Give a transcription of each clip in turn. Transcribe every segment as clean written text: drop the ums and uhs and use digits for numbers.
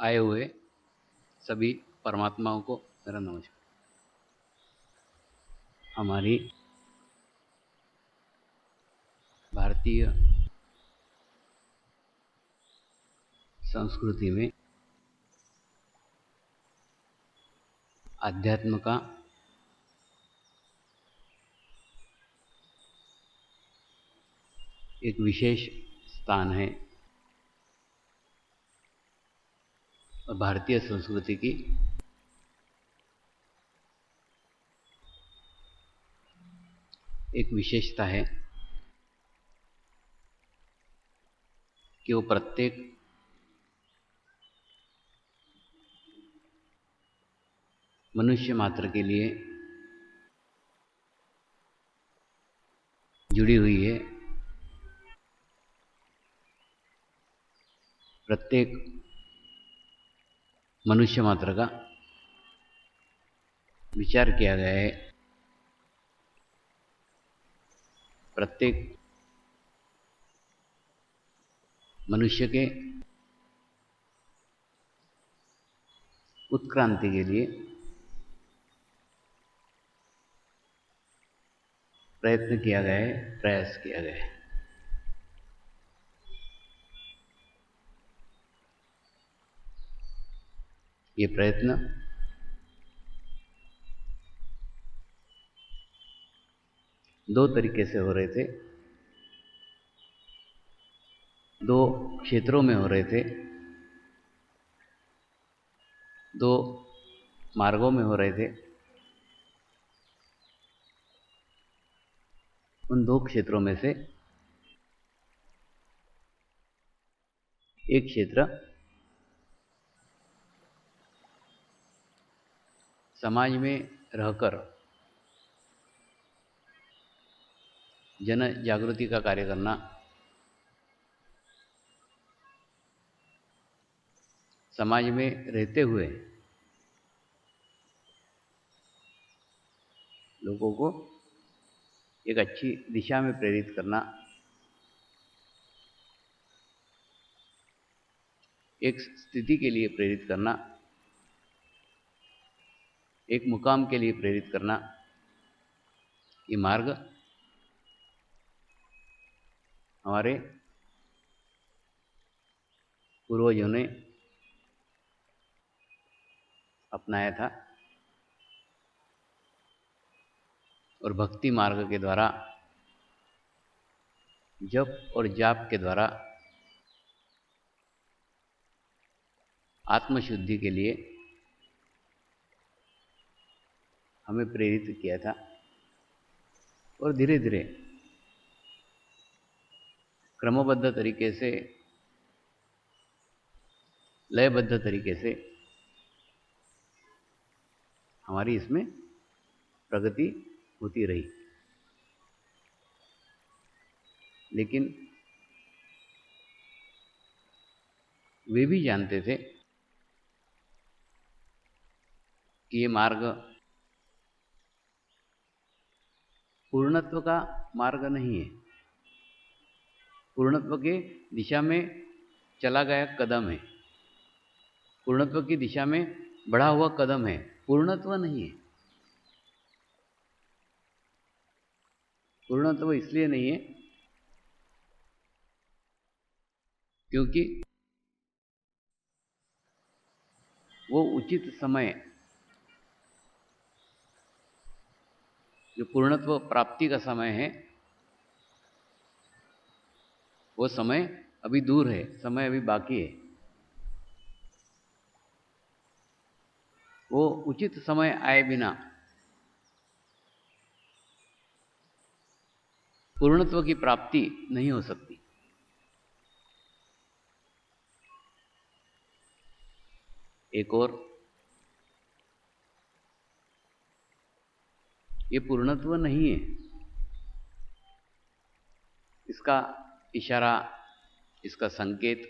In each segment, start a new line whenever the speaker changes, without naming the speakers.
आए हुए सभी परमात्माओं को मेरा नमस्कार। हमारी भारतीय संस्कृति में अध्यात्म का एक विशेष स्थान है और भारतीय संस्कृति की एक विशेषता है कि वो प्रत्येक मनुष्य मात्र के लिए जुड़ी हुई है। प्रत्येक मनुष्य मात्र का विचार किया गया है। प्रत्येक मनुष्य के उत्क्रांति के लिए प्रयत्न किया गया है, प्रयास किया गया है। ये प्रयत्न दो तरीके से हो रहे थे, दो क्षेत्रों में हो रहे थे, दो मार्गों में हो रहे थे। उन दो क्षेत्रों में से एक क्षेत्र समाज में रहकर जन जागृति का कार्य करना, समाज में रहते हुए लोगों को एक अच्छी दिशा में प्रेरित करना, एक स्थिति के लिए प्रेरित करना, एक मुकाम के लिए प्रेरित करना, ये मार्ग हमारे पूर्वजों ने अपनाया था और भक्ति मार्ग के द्वारा, जप और जाप के द्वारा आत्मशुद्धि के लिए हमें प्रेरित किया था। और धीरे धीरे क्रमबद्ध तरीके से, लयबद्ध तरीके से हमारी इसमें प्रगति होती रही। लेकिन वे भी जानते थे कि ये मार्ग पूर्णत्व का मार्ग नहीं है, पूर्णत्व के दिशा में चला गया कदम है, पूर्णत्व की दिशा में बढ़ा हुआ कदम है, पूर्णत्व नहीं है। पूर्णत्व इसलिए नहीं है क्योंकि वो उचित समय, जो पूर्णत्व प्राप्ति का समय है, वो समय अभी दूर है, समय अभी बाकी है। वो उचित समय आए बिना पूर्णत्व की प्राप्ति नहीं हो सकती। एक और ये पूर्णत्व नहीं है, इसका इशारा, इसका संकेत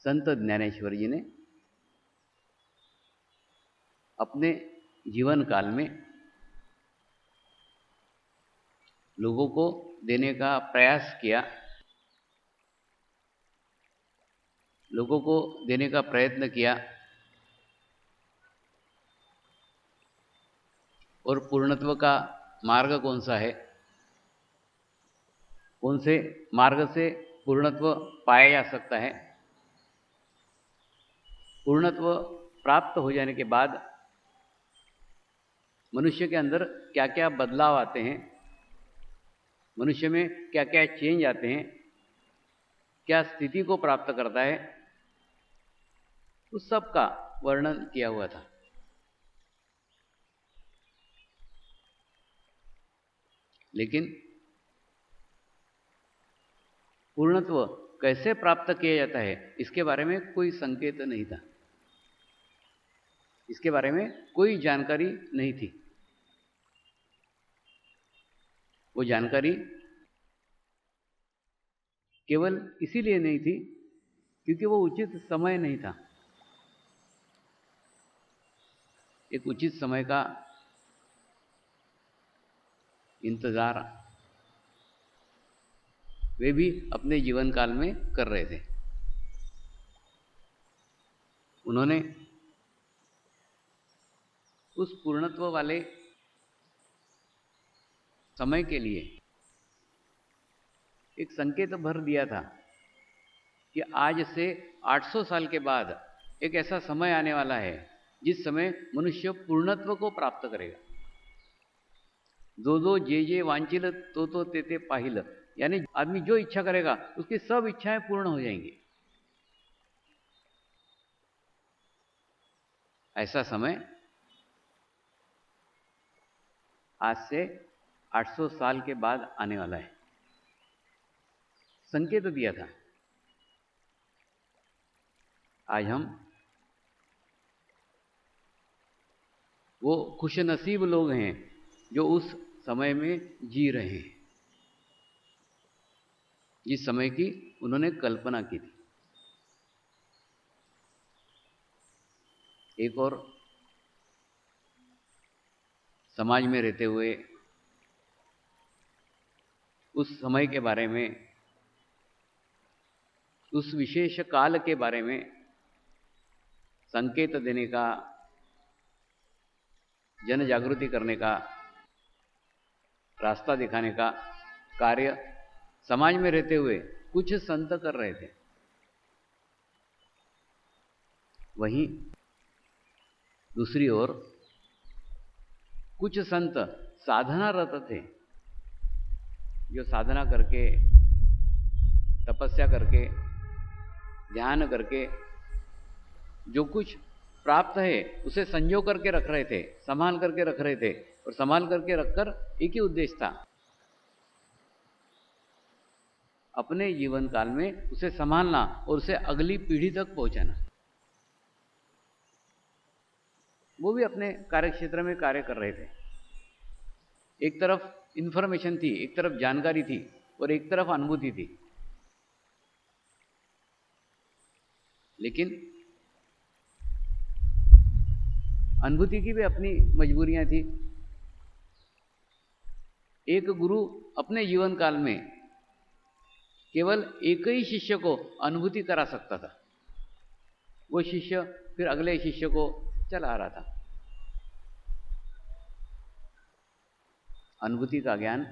संत ज्ञानेश्वर जी ने अपने जीवन काल में लोगों को देने का प्रयास किया। लोगों को देने का प्रयत्न किया और पूर्णत्व का मार्ग कौन सा है, कौन से मार्ग से पूर्णत्व पाया जा सकता है, पूर्णत्व प्राप्त हो जाने के बाद मनुष्य के अंदर क्या क्या बदलाव आते हैं, मनुष्य में क्या क्या चेंज आते हैं, क्या स्थिति को प्राप्त करता है, उस सब का वर्णन किया हुआ था। लेकिन पूर्णत्व कैसे प्राप्त किया जाता है इसके बारे में कोई संकेत नहीं था, इसके बारे में कोई जानकारी नहीं थी। वो जानकारी केवल इसीलिए नहीं थी क्योंकि वो उचित समय नहीं था। एक उचित समय का इंतजार वे भी अपने जीवन काल में कर रहे थे। उन्होंने उस पूर्णत्व वाले समय के लिए एक संकेत भर दिया था कि आज से 800 साल के बाद एक ऐसा समय आने वाला है जिस समय मनुष्य पूर्णत्व को प्राप्त करेगा। जो जो जे जे वांछिल तो ते ते पाहिल, यानी आदमी जो इच्छा करेगा उसकी सब इच्छाएं पूर्ण हो जाएंगी। ऐसा समय आज से 800 साल के बाद आने वाला है, संकेत दिया था। आज हम वो खुशनसीब लोग हैं जो उस समय में जी रहे हैं जिस समय की उन्होंने कल्पना की थी। एक और समाज में रहते हुए उस समय के बारे में, उस विशेष काल के बारे में संकेत देने का, जन जागृति करने का, रास्ता दिखाने का कार्य समाज में रहते हुए कुछ संत कर रहे थे। वहीं दूसरी ओर कुछ संत साधनारत थे, जो साधना करके, तपस्या करके, ध्यान करके जो कुछ प्राप्त है उसे संजो करके रख रहे थे, संभाल करके रख रहे थे। और संभाल करके रखकर एक ही उद्देश्य था, अपने जीवन काल में उसे संभालना और उसे अगली पीढ़ी तक पहुंचाना। वो भी अपने कार्य क्षेत्र में कार्य कर रहे थे। एक तरफ इंफॉर्मेशन थी, एक तरफ जानकारी थी और एक तरफ अनुभूति थी। लेकिन अनुभूति की भी अपनी मजबूरियां थी। एक गुरु अपने जीवन काल में केवल एक ही शिष्य को अनुभूति करा सकता था, वो शिष्य फिर अगले शिष्य को चला रहा था। अनुभूति का ज्ञान,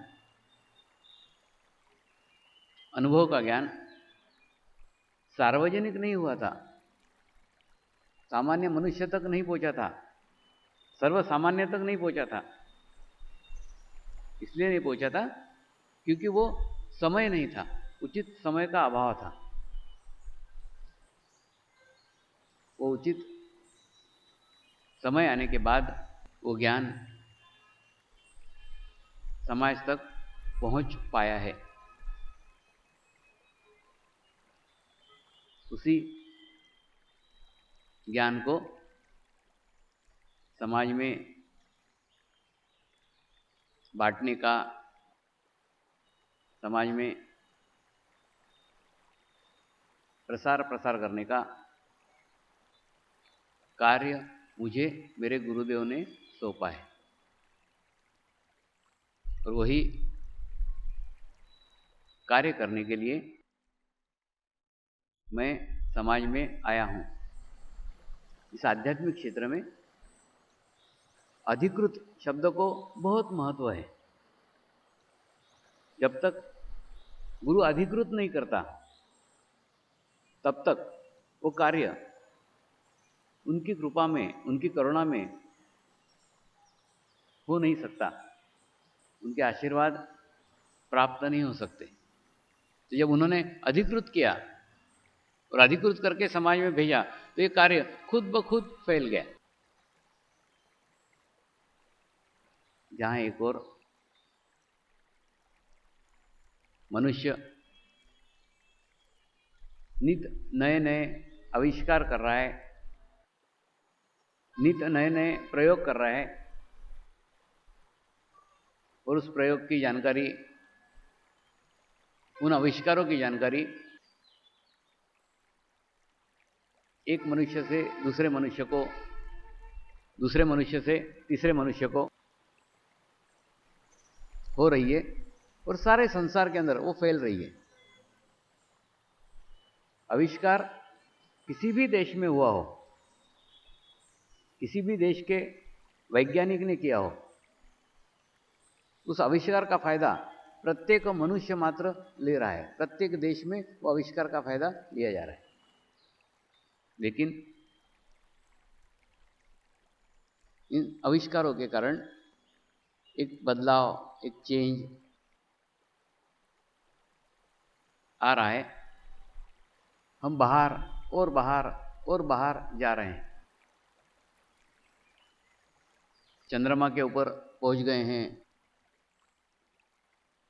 अनुभव का ज्ञान सार्वजनिक नहीं हुआ था, सामान्य मनुष्य तक नहीं पहुंचा था, सर्व सामान्य तक नहीं पहुंचा था। इसलिए नहीं पहुंचा था क्योंकि वो समय नहीं था, उचित समय का अभाव था। वो उचित समय आने के बाद वो ज्ञान समाज तक पहुंच पाया है। उसी ज्ञान को समाज में बांटने का, समाज में प्रसार करने का कार्य मुझे मेरे गुरुदेव ने सौंपा है। और वही कार्य करने के लिए मैं समाज में आया हूं। इस आध्यात्मिक क्षेत्र में अधिकृत शब्द को बहुत महत्व है। जब तक गुरु अधिकृत नहीं करता तब तक वो कार्य उनकी कृपा में, उनकी करुणा में हो नहीं सकता, उनके आशीर्वाद प्राप्त नहीं हो सकते। तो जब उन्होंने अधिकृत किया और अधिकृत करके समाज में भेजा तो ये कार्य खुद ब खुद फैल गया। जहां एक और मनुष्य नित नए नए आविष्कार कर रहा है, नित नए नए प्रयोग कर रहा है और उस प्रयोग की जानकारी, उन आविष्कारों की जानकारी एक मनुष्य से दूसरे मनुष्य को, दूसरे मनुष्य से तीसरे मनुष्य को हो रही है और सारे संसार के अंदर वो फैल रही है। आविष्कार किसी भी देश में हुआ हो, किसी भी देश के वैज्ञानिक ने किया हो, उस आविष्कार का फायदा प्रत्येक मनुष्य मात्र ले रहा है। प्रत्येक देश में वो आविष्कार का फायदा लिया जा रहा है। लेकिन इन आविष्कारों के कारण एक बदलाव, एक चेंज आ रहा है। हम बाहर और बाहर और बाहर जा रहे हैं। चंद्रमा के ऊपर पहुंच गए हैं,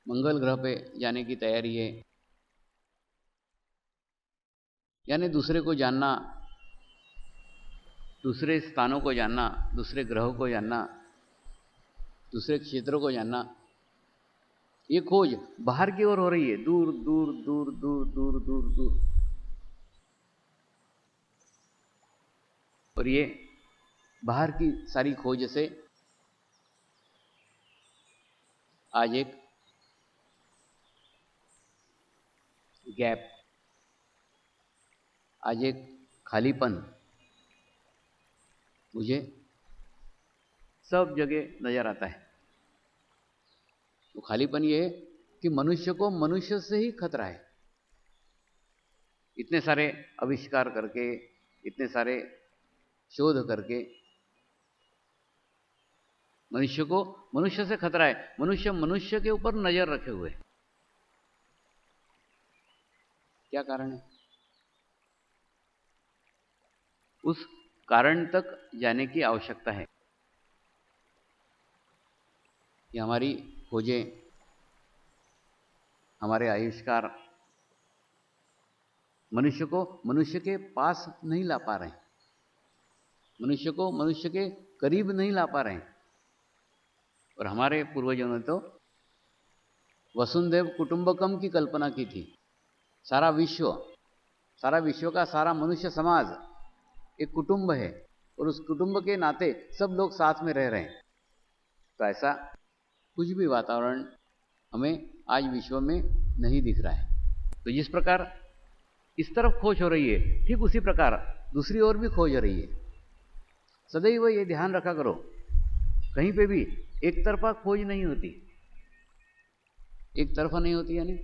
मंगल ग्रह पे जाने की तैयारी है। यानी दूसरे को जानना, दूसरे स्थानों को जानना, दूसरे ग्रहों को जानना, दूसरे क्षेत्रों को जानना, ये खोज बाहर की ओर हो रही है, दूर दूर दूर दूर दूर दूर दूर। और ये बाहर की सारी खोज से आज एक गैप, आज एक खालीपन मुझे सब जगह नजर आता है। वो खालीपन ये है कि मनुष्य को मनुष्य से ही खतरा है। इतने सारे आविष्कार करके, इतने सारे शोध करके मनुष्य को मनुष्य से खतरा है। मनुष्य मनुष्य के ऊपर नजर रखे हुए। क्या कारण है? उस कारण तक जाने की आवश्यकता है कि हमारी खोजें, हमारे आविष्कार मनुष्य को मनुष्य के पास नहीं ला पा रहे हैं, मनुष्य को मनुष्य के करीब नहीं ला पा रहे हैं। और हमारे पूर्वजों ने तो वसुंधैव कुटुंबकम की कल्पना की थी। सारा विश्व का सारा मनुष्य समाज एक कुटुंब है और उस कुटुंब के नाते सब लोग साथ में रह रहे हैं। तो ऐसा कुछ भी वातावरण हमें आज विश्व में नहीं दिख रहा है। तो जिस प्रकार इस तरफ खोज हो रही है, ठीक उसी प्रकार दूसरी ओर भी खोज हो रही है। सदैव ये ध्यान रखा करो, कहीं पे भी एक तरफा खोज नहीं होती। एक तरफा नहीं होती यानी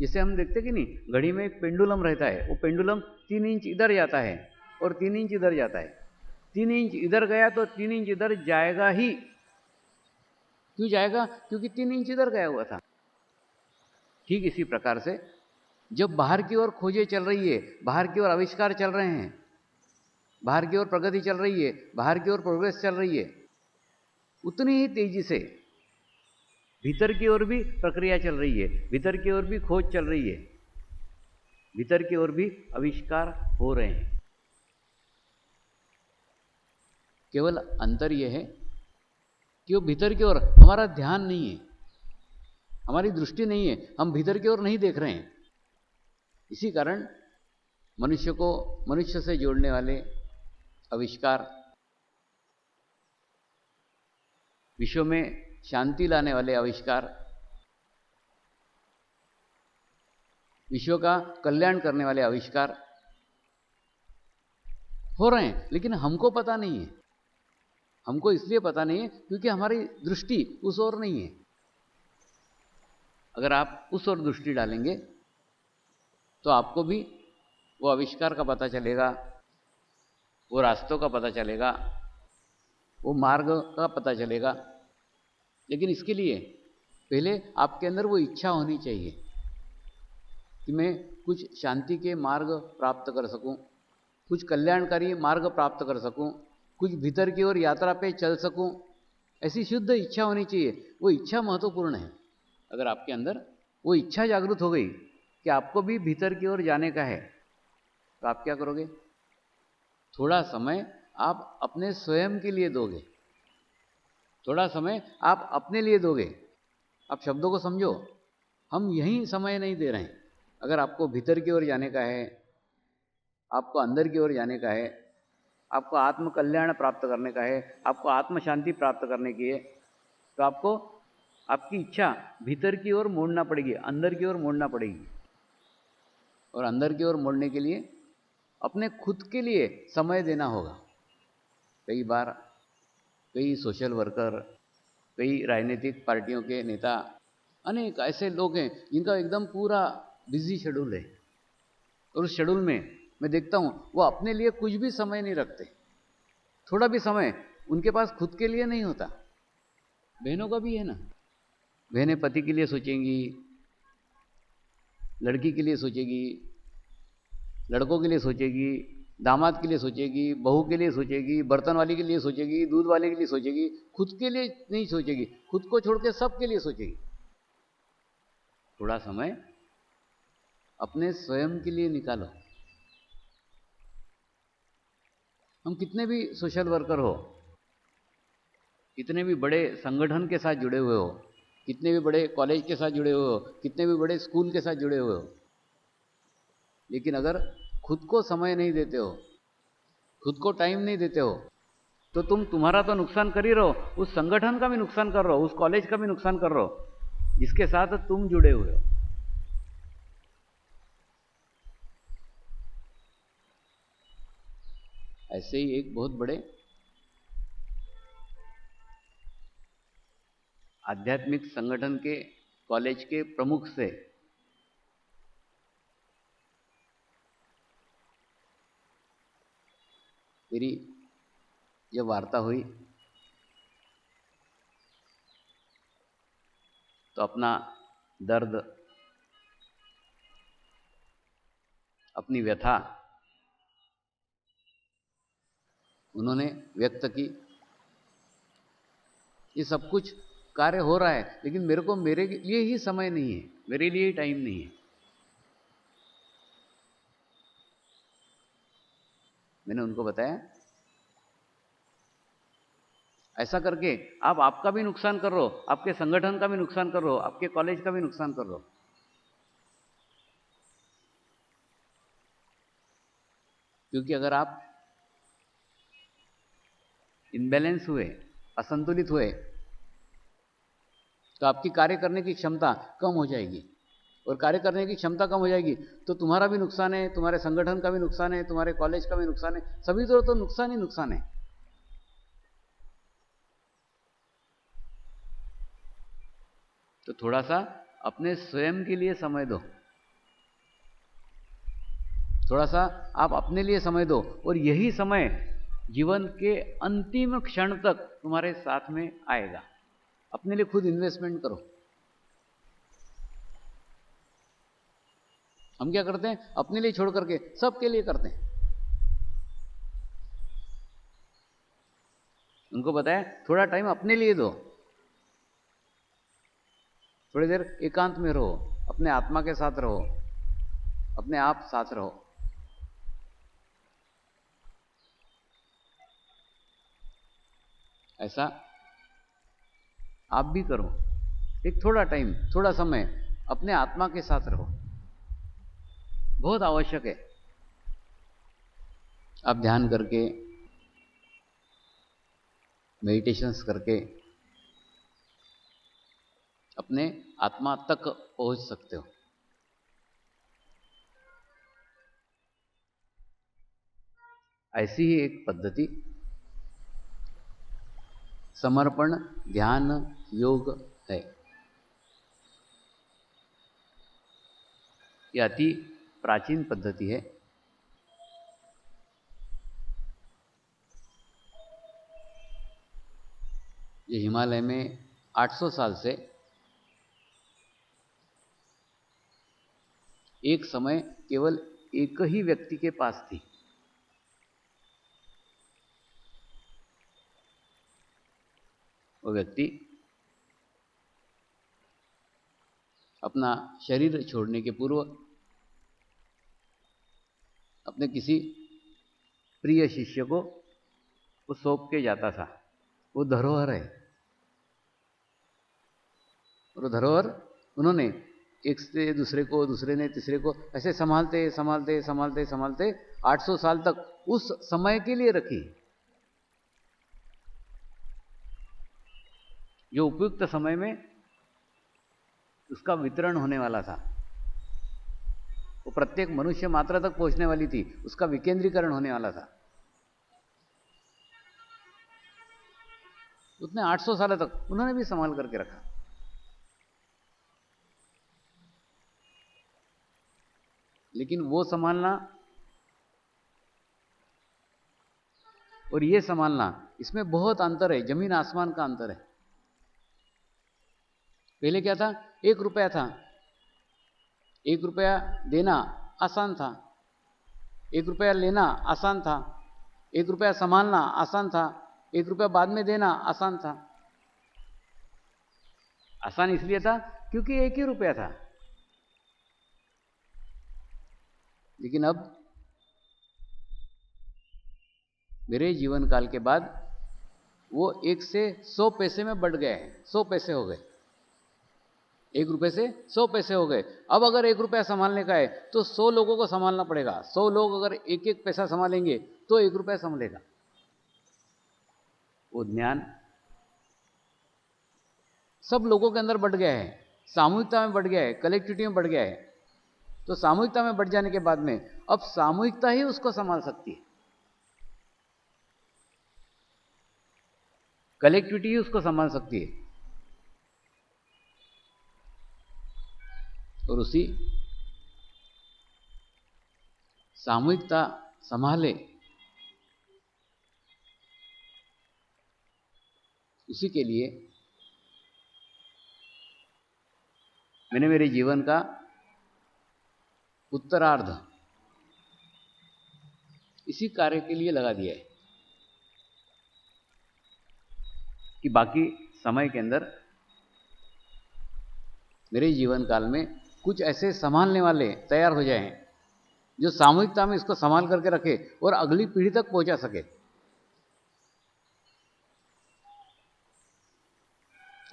जैसे हम देखते कि नहीं, घड़ी में एक पेंडुलम रहता है, वो पेंडुलम 3 इंच इधर जाता है और 3 इंच इधर जाता है। 3 इंच इधर गया तो 3 इंच इधर जाएगा ही। क्यों जाएगा? क्योंकि 3 इंच इधर गया हुआ था। ठीक इसी प्रकार से जब बाहर की ओर खोजें चल रही है, बाहर की ओर आविष्कार चल रहे हैं, बाहर की ओर प्रगति चल रही है, बाहर की ओर प्रोग्रेस चल रही है, उतनी ही तेजी से भीतर की ओर भी प्रक्रिया चल रही है, भीतर की ओर भी खोज चल रही है, भीतर की ओर भी आविष्कार हो रहे हैं। केवल अंतर यह है कि वो भीतर की ओर हमारा ध्यान नहीं है, हमारी दृष्टि नहीं है, हम भीतर की ओर नहीं देख रहे हैं। इसी कारण मनुष्य को मनुष्य से जोड़ने वाले आविष्कार, विश्व में शांति लाने वाले आविष्कार, विश्व का कल्याण करने वाले आविष्कार, हो रहे हैं, लेकिन हमको पता नहीं है। हमको इसलिए पता नहीं है क्योंकि हमारी दृष्टि उस ओर नहीं है। अगर आप उस ओर दृष्टि डालेंगे तो आपको भी वो आविष्कार का पता चलेगा, वो रास्तों का पता चलेगा, वो मार्ग का पता चलेगा। लेकिन इसके लिए पहले आपके अंदर वो इच्छा होनी चाहिए कि मैं कुछ शांति के मार्ग प्राप्त कर सकूं, कुछ कल्याणकारी मार्ग प्राप्त कर सकूं, कुछ भीतर की ओर यात्रा पे चल सकूं। ऐसी शुद्ध इच्छा होनी चाहिए। वो इच्छा महत्वपूर्ण है। अगर आपके अंदर वो इच्छा जागृत हो गई कि आपको भी भीतर की ओर जाने का है, तो आप क्या करोगे? थोड़ा समय आप अपने स्वयं के लिए दोगे, थोड़ा समय आप अपने लिए दोगे। आप शब्दों को समझो, हम यहीं समय नहीं दे रहे हैं। अगर आपको भीतर की ओर जाने का है, आपको अंदर की ओर जाने का है, आपको आत्म कल्याण प्राप्त करने का है, आपको आत्म शांति प्राप्त करने की है, तो आपको आपकी इच्छा भीतर की ओर मोड़ना पड़ेगी, अंदर की ओर मोड़ना पड़ेगी। और अंदर की ओर मोड़ने के लिए अपने खुद के लिए समय देना होगा। कई बार कई सोशल वर्कर, कई राजनीतिक पार्टियों के नेता, अनेक ऐसे लोग हैं जिनका एकदम पूरा बिजी शेड्यूल है, और उस शेड्यूल में मैं देखता हूँ वो अपने लिए कुछ भी समय नहीं रखते। थोड़ा भी समय उनके पास खुद के लिए नहीं होता। बहनों का भी है ना, बहनें पति के लिए सोचेंगी, लड़की के लिए सोचेगी, लड़कों के लिए सोचेगी, दामाद के लिए सोचेगी, बहू के लिए सोचेगी, बर्तन वाली के लिए सोचेगी, दूध वाले के लिए सोचेगी, खुद के लिए नहीं सोचेगी। खुद को छोड़ के सबके लिए सोचेगी। थोड़ा समय अपने स्वयं के लिए निकालो। हम कितने भी सोशल वर्कर हो, कितने भी बड़े संगठन के साथ जुड़े हुए हो, कितने भी बड़े कॉलेज के साथ जुड़े हुए हो, कितने भी बड़े स्कूल के साथ जुड़े हुए हो, लेकिन अगर खुद को समय नहीं देते हो, खुद को टाइम नहीं देते हो, तो तुम्हारा तो नुकसान कर ही रहो, उस संगठन का भी नुकसान कर रहे हो, उस कॉलेज का भी नुकसान कर रहे हो जिसके साथ तुम जुड़े हुए हो। ऐसे ही एक बहुत बड़े आध्यात्मिक संगठन के कॉलेज के प्रमुख से मेरी जब वार्ता हुई तो अपना दर्द, अपनी व्यथा उन्होंने व्यक्त की। ये सब कुछ कार्य हो रहा है, लेकिन मेरे को मेरे लिए ही समय नहीं है, मेरे लिए ही टाइम नहीं है। मैंने उनको बताया, ऐसा करके आप आपका भी नुकसान कर रहे हो, आपके संगठन का भी नुकसान कर रहे हो, आपके कॉलेज का भी नुकसान कर रहे हो। क्योंकि अगर आप इनबैलेंस हुए, असंतुलित हुए, तो आपकी कार्य करने की क्षमता कम हो जाएगी, और कार्य करने की क्षमता कम हो जाएगी तो तुम्हारा भी नुकसान है, तुम्हारे संगठन का भी नुकसान है, तुम्हारे कॉलेज का भी नुकसान है, सभी तो नुकसान ही नुकसान है। तो थोड़ा सा अपने स्वयं के लिए समय दो, थोड़ा सा आप अपने लिए समय दो, और यही समय जीवन के अंतिम क्षण तक तुम्हारे साथ में आएगा। अपने लिए खुद इन्वेस्टमेंट करो। हम क्या करते हैं? अपने लिए छोड़ करके सबके लिए करते हैं। उनको बताया थोड़ा टाइम अपने लिए दो, थोड़ी देर एकांत में रहो, अपने आत्मा के साथ रहो, अपने आप साथ रहो। ऐसा आप भी करो। एक थोड़ा टाइम, थोड़ा समय अपने आत्मा के साथ रहो, बहुत आवश्यक है। आप ध्यान करके, मेडिटेशंस करके अपने आत्मा तक पहुंच सकते हो। ऐसी ही एक पद्धति समर्पण ध्यान योग है। यह अति प्राचीन पद्धति है। ये हिमालय में 800 साल से एक समय केवल एक ही व्यक्ति के पास थी। वो व्यक्ति अपना शरीर छोड़ने के पूर्व अपने किसी प्रिय शिष्य को वो सौंप के जाता था। वो धरोहर है। और धरोहर उन्होंने एक से दूसरे को, दूसरे ने तीसरे को ऐसे संभालते संभालते संभालते संभालते 800 साल तक उस समय के लिए रखी, जो उपयुक्त समय में उसका वितरण होने वाला था। वो प्रत्येक मनुष्य मात्रा तक पहुंचने वाली थी, उसका विकेंद्रीकरण होने वाला था। उतने 800 साल तक उन्होंने भी संभाल करके रखा। लेकिन वो संभालना और ये संभालना, इसमें बहुत अंतर है, जमीन आसमान का अंतर है। पहले क्या था? 1 रुपया था। 1 रुपया देना आसान था, 1 रुपया लेना आसान था, 1 रुपया संभालना आसान था, 1 रुपया बाद में देना आसान था। आसान इसलिए था क्योंकि 1 ही रुपया था। लेकिन अब मेरे जीवन काल के बाद वो 1 से 100 पैसे में बढ़ गए हैं। 100 पैसे हो गए। 1 रुपये से 100 पैसे हो गए। अब अगर 1 रुपया संभालने का है तो 100 लोगों को संभालना पड़ेगा। 100 लोग अगर एक एक पैसा संभालेंगे तो 1 रुपया संभलेगा। वो ज्ञान सब लोगों के अंदर बढ़ गया है, सामूहिकता में बढ़ गया है, कलेक्टिविटी में बढ़ गया है। तो सामूहिकता में बढ़ जाने के बाद में अब सामूहिकता ही उसको संभाल सकती है, कलेक्टिविटी ही उसको संभाल सकती है। और उसी सामूहिकता संभाले, उसी के लिए मैंने मेरे जीवन का उत्तरार्ध इसी कार्य के लिए लगा दिया है कि बाकी समय के अंदर मेरे जीवन काल में कुछ ऐसे संभालने वाले तैयार हो जाएं जो सामूहिकता में इसको संभाल करके रखे और अगली पीढ़ी तक पहुंचा सके।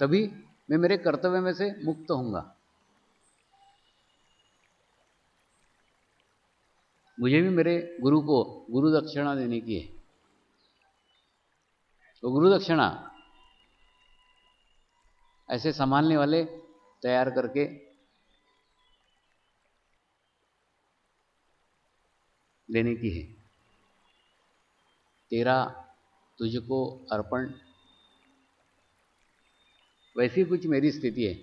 तभी मैं मेरे कर्तव्य में से मुक्त होऊंगा। मुझे भी मेरे गुरु को गुरु दक्षिणा देने की है। तो गुरु दक्षिणा ऐसे संभालने वाले तैयार करके लेने की है। तेरा तुझको अर्पण, वैसी कुछ मेरी स्थिति है।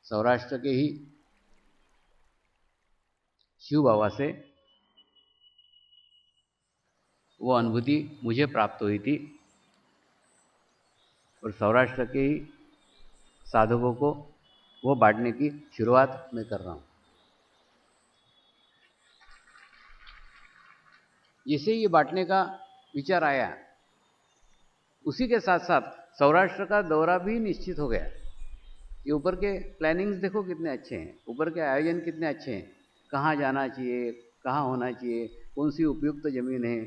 सौराष्ट्र के ही शिव बाबा से वो अनुभूति मुझे प्राप्त हुई थी और सौराष्ट्र के ही साधकों को वो बांटने की शुरुआत मैं कर रहा हूँ। जिसे ये बांटने का विचार आया, उसी के साथ साथ सौराष्ट्र का दौरा भी निश्चित हो गया। ये ऊपर के प्लानिंग्स देखो कितने अच्छे हैं, ऊपर के आयोजन कितने अच्छे हैं, कहाँ जाना चाहिए, कहाँ होना चाहिए, कौन सी उपयुक्त जमीन है।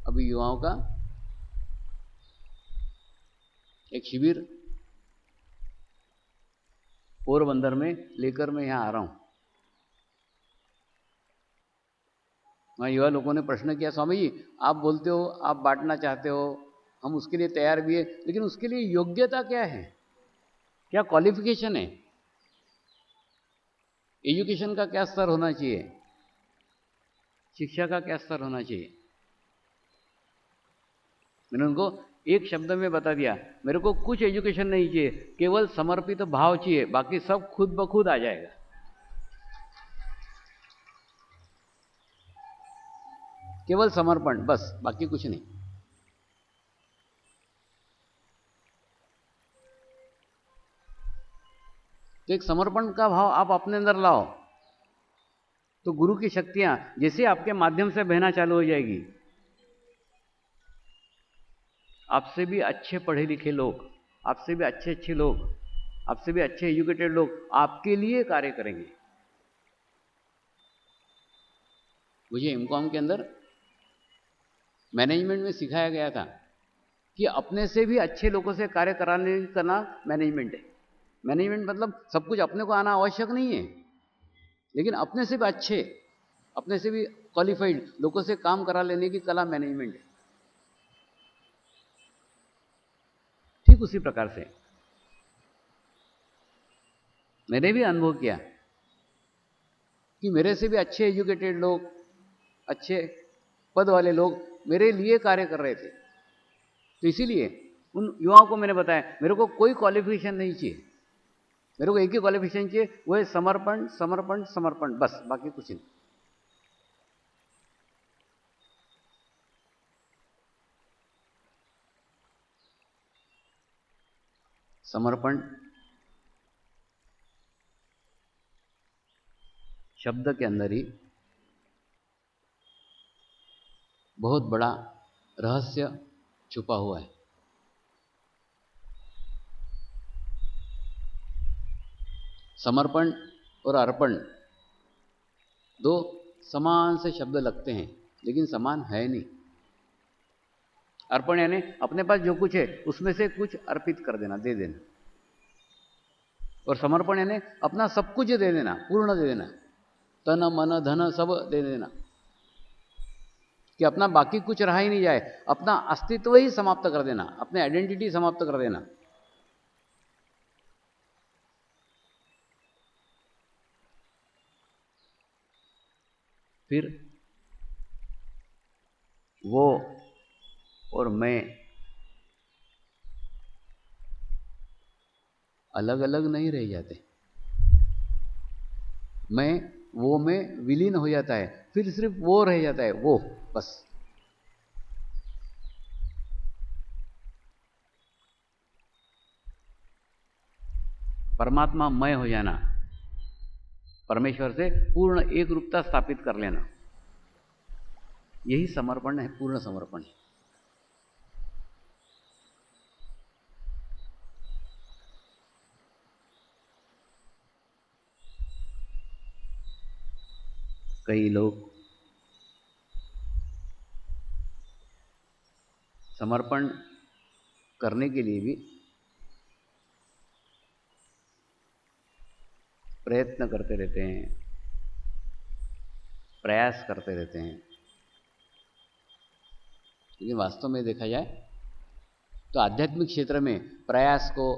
अभी युवाओं का एक शिविर पोरबंदर में लेकर मैं यहाँ आ रहा हूँ। वहाँ युवा लोगों ने प्रश्न किया, स्वामी जी आप बोलते हो आप बांटना चाहते हो, हम उसके लिए तैयार भी है, लेकिन उसके लिए योग्यता क्या है, क्या क्वालिफिकेशन है? एजुकेशन का क्या स्तर होना चाहिए, शिक्षा का क्या स्तर होना चाहिए। मैंने उनको एक शब्द में बता दिया, मेरे को कुछ एजुकेशन नहीं चाहिए, केवल समर्पित भाव चाहिए, बाकी सब खुद ब खुद आ जाएगा। केवल समर्पण, बस, बाकी कुछ नहीं। तो एक समर्पण का भाव आप अपने अंदर लाओ, तो गुरु की शक्तियां जैसे आपके माध्यम से बहना चालू हो जाएगी। आपसे भी अच्छे पढ़े लिखे लोग, आपसे भी अच्छे अच्छे लोग, आपसे भी अच्छे एजुकेटेड लोग आपके लिए कार्य करेंगे। मुझे एमकॉम के अंदर मैनेजमेंट में सिखाया गया था कि अपने से भी अच्छे लोगों से कार्य कराने करना मैनेजमेंट है। मैनेजमेंट मतलब सब कुछ अपने को आना आवश्यक नहीं है, लेकिन अपने से भी अच्छे, अपने से भी क्वालिफाइड लोगों से काम करा लेने की कला मैनेजमेंट है। ठीक उसी प्रकार से मैंने भी अनुभव किया कि मेरे से भी अच्छे एजुकेटेड लोग, अच्छे पद वाले लोग मेरे लिए कार्य कर रहे थे। तो इसीलिए उन युवाओं को मैंने बताया, मेरे को कोई क्वालिफिकेशन नहीं चाहिए, मेरे को एक ही क्वालिफिकेशन चाहिए, वो है समर्पण समर्पण समर्पण, बस, बाकी कुछ नहीं। समर्पण शब्द के अंदर ही बहुत बड़ा रहस्य छुपा हुआ है। समर्पण और अर्पण दो समान से शब्द लगते हैं, लेकिन समान है नहीं। अर्पण यानी अपने पास जो कुछ है उसमें से कुछ अर्पित कर देना, दे देना। और समर्पण यानी अपना सब कुछ दे देना, पूर्ण दे देना, तन मन धन सब दे देना, कि अपना बाकी कुछ रहा ही नहीं जाए, अपना अस्तित्व ही समाप्त कर देना, अपने आइडेंटिटी समाप्त कर देना। फिर वो और मैं अलग अलग नहीं रह जाते, मैं वो में विलीन हो जाता है, फिर सिर्फ वो रह जाता है, वो बस। परमात्मा मय हो जाना, परमेश्वर से पूर्ण एक रूपता स्थापित कर लेना, यही समर्पण है, पूर्ण समर्पण है। कई लोग समर्पण करने के लिए भी प्रयत्न करते रहते हैं, प्रयास करते रहते हैं, लेकिन वास्तव में देखा जाए तो आध्यात्मिक क्षेत्र में प्रयास को,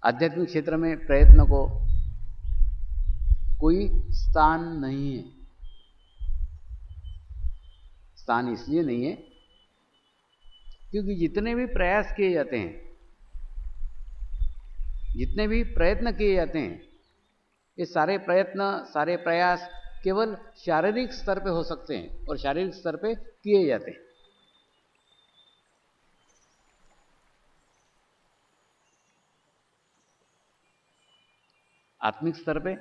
आध्यात्मिक क्षेत्र में प्रयत्न को कोई स्थान नहीं है। स्थान इसलिए नहीं है क्योंकि जितने भी प्रयास किए जाते हैं, जितने भी प्रयत्न किए जाते हैं, ये सारे प्रयत्न, सारे प्रयास केवल शारीरिक स्तर पे हो सकते हैं और शारीरिक स्तर पे किए जाते हैं। आत्मिक स्तर पे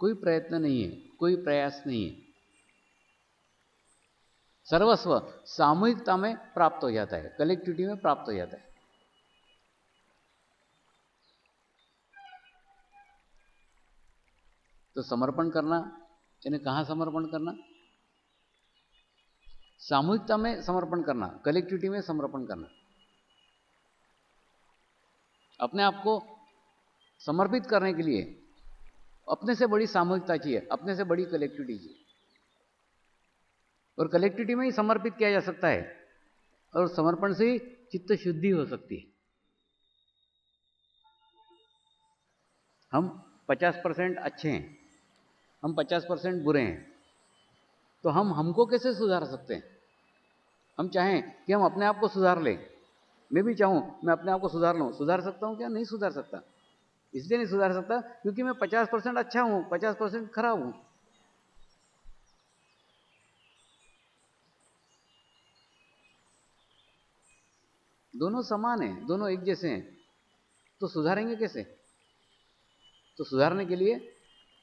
कोई प्रयत्न नहीं है, कोई प्रयास नहीं है, सर्वस्व सामूहिकता में प्राप्त हो जाता है, कलेक्टिविटी में प्राप्त हो जाता है। तो समर्पण करना यानी कहां समर्पण करना? सामूहिकता में समर्पण करना, कलेक्टिविटी में समर्पण करना। अपने आप को समर्पित करने के लिए अपने से बड़ी सामूहिकता चाहिए, अपने से बड़ी कलेक्टिविटी चाहिए, और कलेक्टिविटी में ही समर्पित किया जा सकता है, और समर्पण से ही चित्त शुद्धि हो सकती है। हम 50% अच्छे हैं, हम 50% बुरे हैं, तो हम हमको कैसे सुधार सकते हैं? हम चाहें कि हम अपने आप को सुधार लें, मैं भी चाहूँ मैं अपने आप को सुधार लूँ, सुधार सकता हूँ क्या? नहीं सुधार सकता। इसलिए नहीं सुधार सकता क्योंकि मैं 50% अच्छा हूँ, 50% खराब हूँ। दोनों समान हैं, दोनों एक जैसे हैं, तो सुधारेंगे कैसे? तो सुधारने के लिए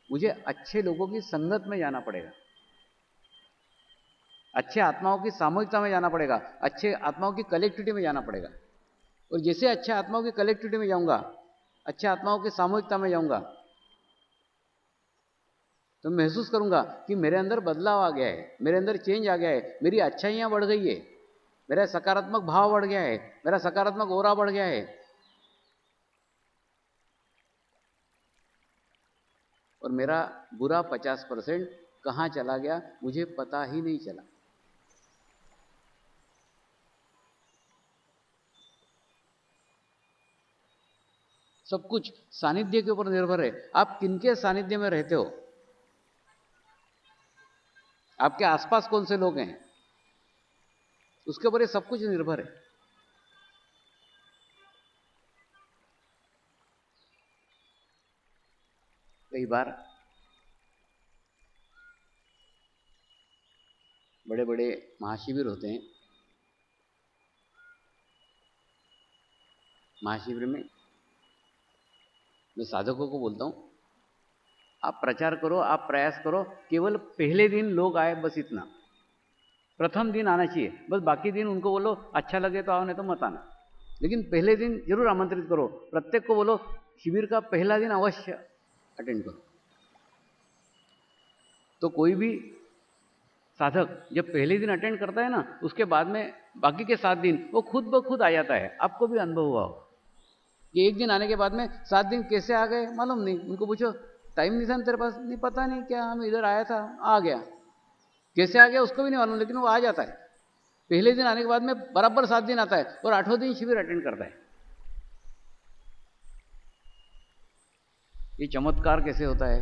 मुझे अच्छे लोगों की संगत में जाना पड़ेगा, अच्छे आत्माओं की सामूहिकता में जाना पड़ेगा, अच्छे आत्माओं की कलेक्टिविटी में जाना पड़ेगा। और जैसे अच्छे आत्माओं की कलेक्टिविटी में जाऊंगा, अच्छे आत्माओं की सामूहिकता में जाऊंगा, तो महसूस करूंगा कि मेरे अंदर बदलाव आ गया है, मेरे अंदर चेंज आ गया है, मेरी अच्छाइयां बढ़ गई है, मेरा सकारात्मक भाव बढ़ गया है, मेरा सकारात्मक ओरा बढ़ गया है। और मेरा बुरा 50% कहाँ चला गया मुझे पता ही नहीं चला। सब कुछ सानिध्य के ऊपर निर्भर है। आप किनके सानिध्य में रहते हो, आपके आसपास कौन से लोग हैं, उसके ऊपर ये सब कुछ निर्भर है। कई बार बड़े बड़े महाशिविर होते हैं, महाशिविर में मैं साधकों को बोलता हूं, आप प्रचार करो, आप प्रयास करो, केवल पहले दिन लोग आए, बस इतना, प्रथम दिन आना चाहिए, बस बाकी दिन उनको बोलो अच्छा लगे तो आओ, नहीं तो मत आना, लेकिन पहले दिन जरूर आमंत्रित करो। प्रत्येक को बोलो शिविर का पहला दिन अवश्य अटेंड करो। तो कोई भी साधक जब पहले दिन अटेंड करता है ना, उसके बाद में बाकी के 7 दिन वो खुद ब खुद आ जाता है। आपको भी अनुभव हुआ हो कि एक दिन आने के बाद में 7 दिन कैसे आ गए मालूम नहीं, उनको पूछो टाइम नहीं था तेरे पास, नहीं पता नहीं क्या, हम इधर आया था, आ गया, कैसे आ गया उसको भी नहीं मालूम, लेकिन वो आ जाता है। पहले दिन आने के बाद में बराबर 7 दिन आता है और 8वें दिन शिविर अटेंड करता है। ये चमत्कार कैसे होता है,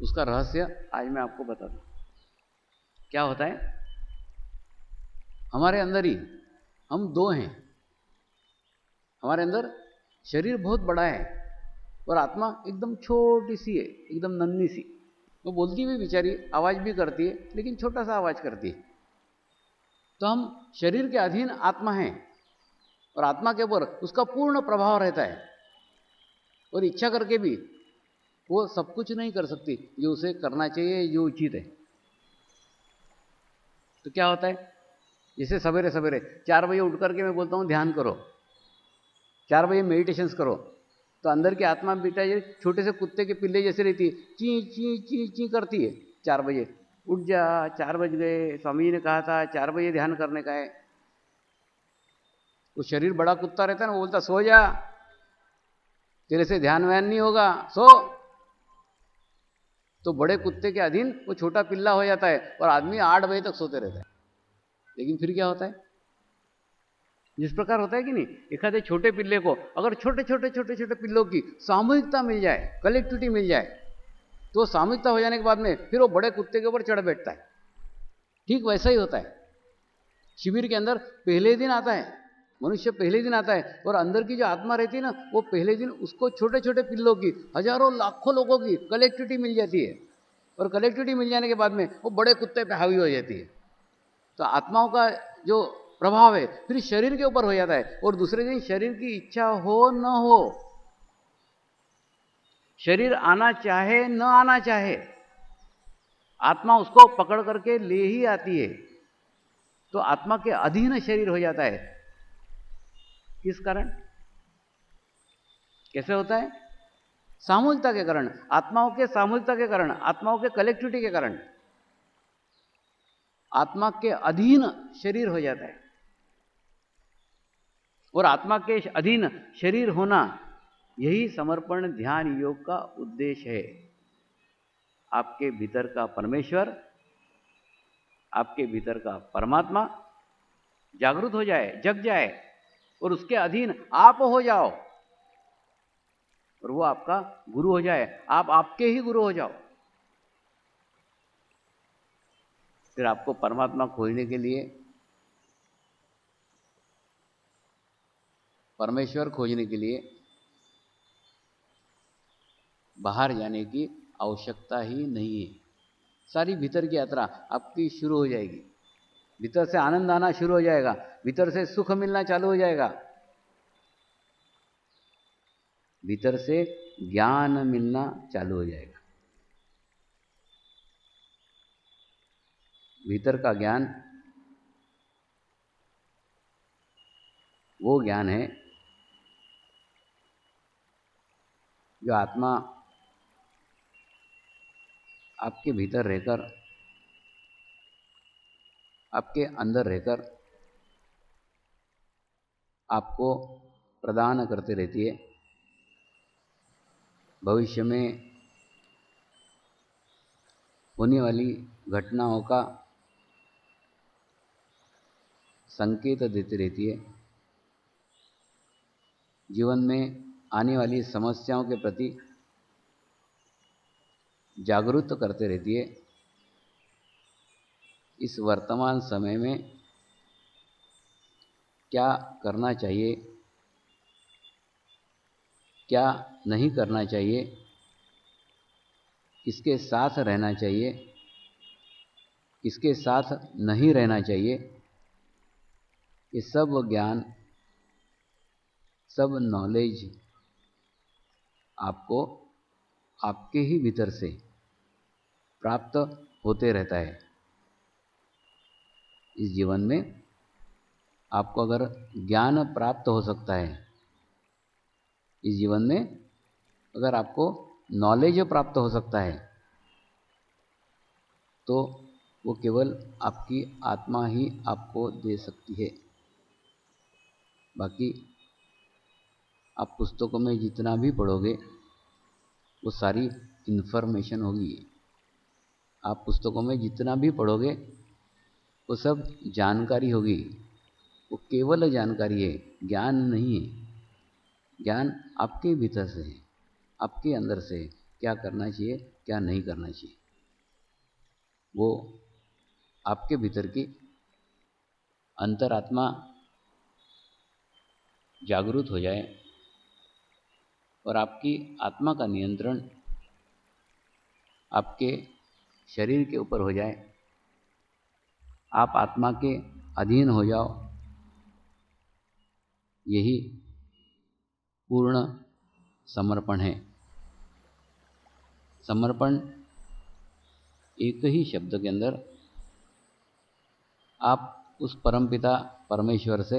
उसका रहस्य आज मैं आपको बता दूं। क्या होता है, हमारे अंदर ही हम दो हैं। हमारे अंदर शरीर बहुत बड़ा है और आत्मा एकदम छोटी सी है, एकदम नन्ही सी। वो बोलती हुई बेचारी आवाज भी करती है, लेकिन छोटा सा आवाज करती है। तो हम शरीर के अधीन आत्मा हैं और आत्मा के ऊपर उसका पूर्ण प्रभाव रहता है, और इच्छा करके भी वो सब कुछ नहीं कर सकती जो उसे करना चाहिए, जो उचित है। तो क्या होता है, जैसे सवेरे सवेरे 4 बजे उठ करके मैं बोलता हूँ ध्यान करो, 4 बजे मेडिटेशंस करो, तो अंदर की आत्मा बेटा ये छोटे से कुत्ते के पिल्ले जैसे रहती है, ची ची ची ची करती है। 4 बजे उठ जा, 4 बज गए, स्वामी जी ने कहा था 4 बजे ध्यान करने का है। वो शरीर बड़ा कुत्ता रहता है ना, वो बोलता सो जा, तेरे से ध्यान व्यान नहीं होगा, सो। तो बड़े कुत्ते के अधीन वो छोटा पिल्ला हो जाता है और आदमी 8 बजे तक सोते रहता है। लेकिन फिर क्या होता है, जिस प्रकार होता है कि नहीं, एक आधे छोटे पिल्ले को अगर छोटे छोटे छोटे छोटे पिल्लों की सामूहिकता मिल जाए, कलेक्टिविटी मिल जाए, तो सामूहिकता हो जाने के बाद में फिर वो बड़े कुत्ते के ऊपर चढ़ बैठता है। ठीक वैसा ही होता है शिविर के अंदर। पहले दिन आता है मनुष्य, पहले दिन आता है और अंदर की जो आत्मा रहती है ना, वो पहले दिन उसको छोटे छोटे पिल्लों की, हजारों लाखों लोगों की कलेक्टिविटी मिल जाती है, और कलेक्टिविटी मिल जाने के बाद में वो बड़े कुत्ते पे हावी हो जाती है। तो आत्माओं का जो प्रभाव है फिर शरीर के ऊपर हो जाता है, और दूसरे दिन शरीर की इच्छा हो न हो, शरीर आना चाहे न आना चाहे, आत्मा उसको पकड़ करके ले ही आती है। तो आत्मा के अधीन शरीर हो जाता है। किस कारण, कैसे होता है? सामूहिकता के कारण, आत्माओं के सामूहिकता के कारण, आत्माओं के कलेक्टिविटी के कारण आत्मा के अधीन शरीर हो जाता है। और आत्मा के अधीन शरीर होना, यही समर्पण ध्यान योग का उद्देश्य है। आपके भीतर का परमेश्वर, आपके भीतर का परमात्मा जागृत हो जाए, जग जाए, और उसके अधीन आप हो जाओ। और वो आपका गुरु हो जाए, आप आपके ही गुरु हो जाओ। फिर आपको परमात्मा खोजने के लिए, परमेश्वर खोजने के लिए बाहर जाने की आवश्यकता ही नहीं है। सारी भीतर की यात्रा आपकी शुरू हो जाएगी। भीतर से आनंद आना शुरू हो जाएगा, भीतर से सुख मिलना चालू हो जाएगा, भीतर से ज्ञान मिलना चालू हो जाएगा। भीतर का ज्ञान वो ज्ञान है जो आत्मा आपके भीतर रहकर, आपके अंदर रहकर आपको प्रदान करते रहती है। भविष्य में होने वाली घटनाओं का संकेत देती रहती है। जीवन में आने वाली समस्याओं के प्रति जागरूक करते रहती है। इस वर्तमान समय में क्या करना चाहिए, क्या नहीं करना चाहिए, किसके साथ रहना चाहिए, किसके साथ नहीं रहना चाहिए, ये सब ज्ञान, सब नॉलेज आपको आपके ही भीतर से प्राप्त होते रहता है। इस जीवन में आपको अगर ज्ञान प्राप्त हो सकता है, इस जीवन में अगर आपको नॉलेज प्राप्त हो सकता है, तो वो केवल आपकी आत्मा ही आपको दे सकती है। बाकी आप पुस्तकों में जितना भी पढ़ोगे वो सारी इन्फॉर्मेशन होगी। आप पुस्तकों में जितना भी पढ़ोगे वो सब जानकारी होगी, वो केवल जानकारी है, ज्ञान नहीं है। ज्ञान आपके भीतर से है, आपके अंदर से है। क्या करना चाहिए, क्या नहीं करना चाहिए, वो आपके भीतर की अंतरात्मा जागरूक हो जाए और आपकी आत्मा का नियंत्रण आपके शरीर के ऊपर हो जाए, आप आत्मा के अधीन हो जाओ, यही पूर्ण समर्पण है। समर्पण एक ही शब्द के अंदर आप उस परमपिता परमेश्वर से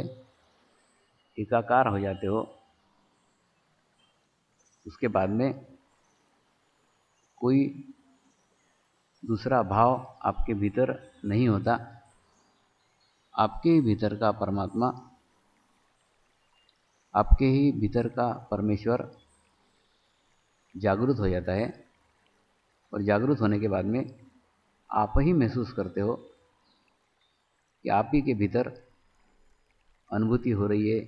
एकाकार हो जाते हो। उसके बाद में कोई दूसरा भाव आपके भीतर नहीं होता। आपके ही भीतर का परमात्मा, आपके ही भीतर का परमेश्वर जागरूक हो जाता है। और जागरूक होने के बाद में आप ही महसूस करते हो कि आप ही के भीतर अनुभूति हो रही है,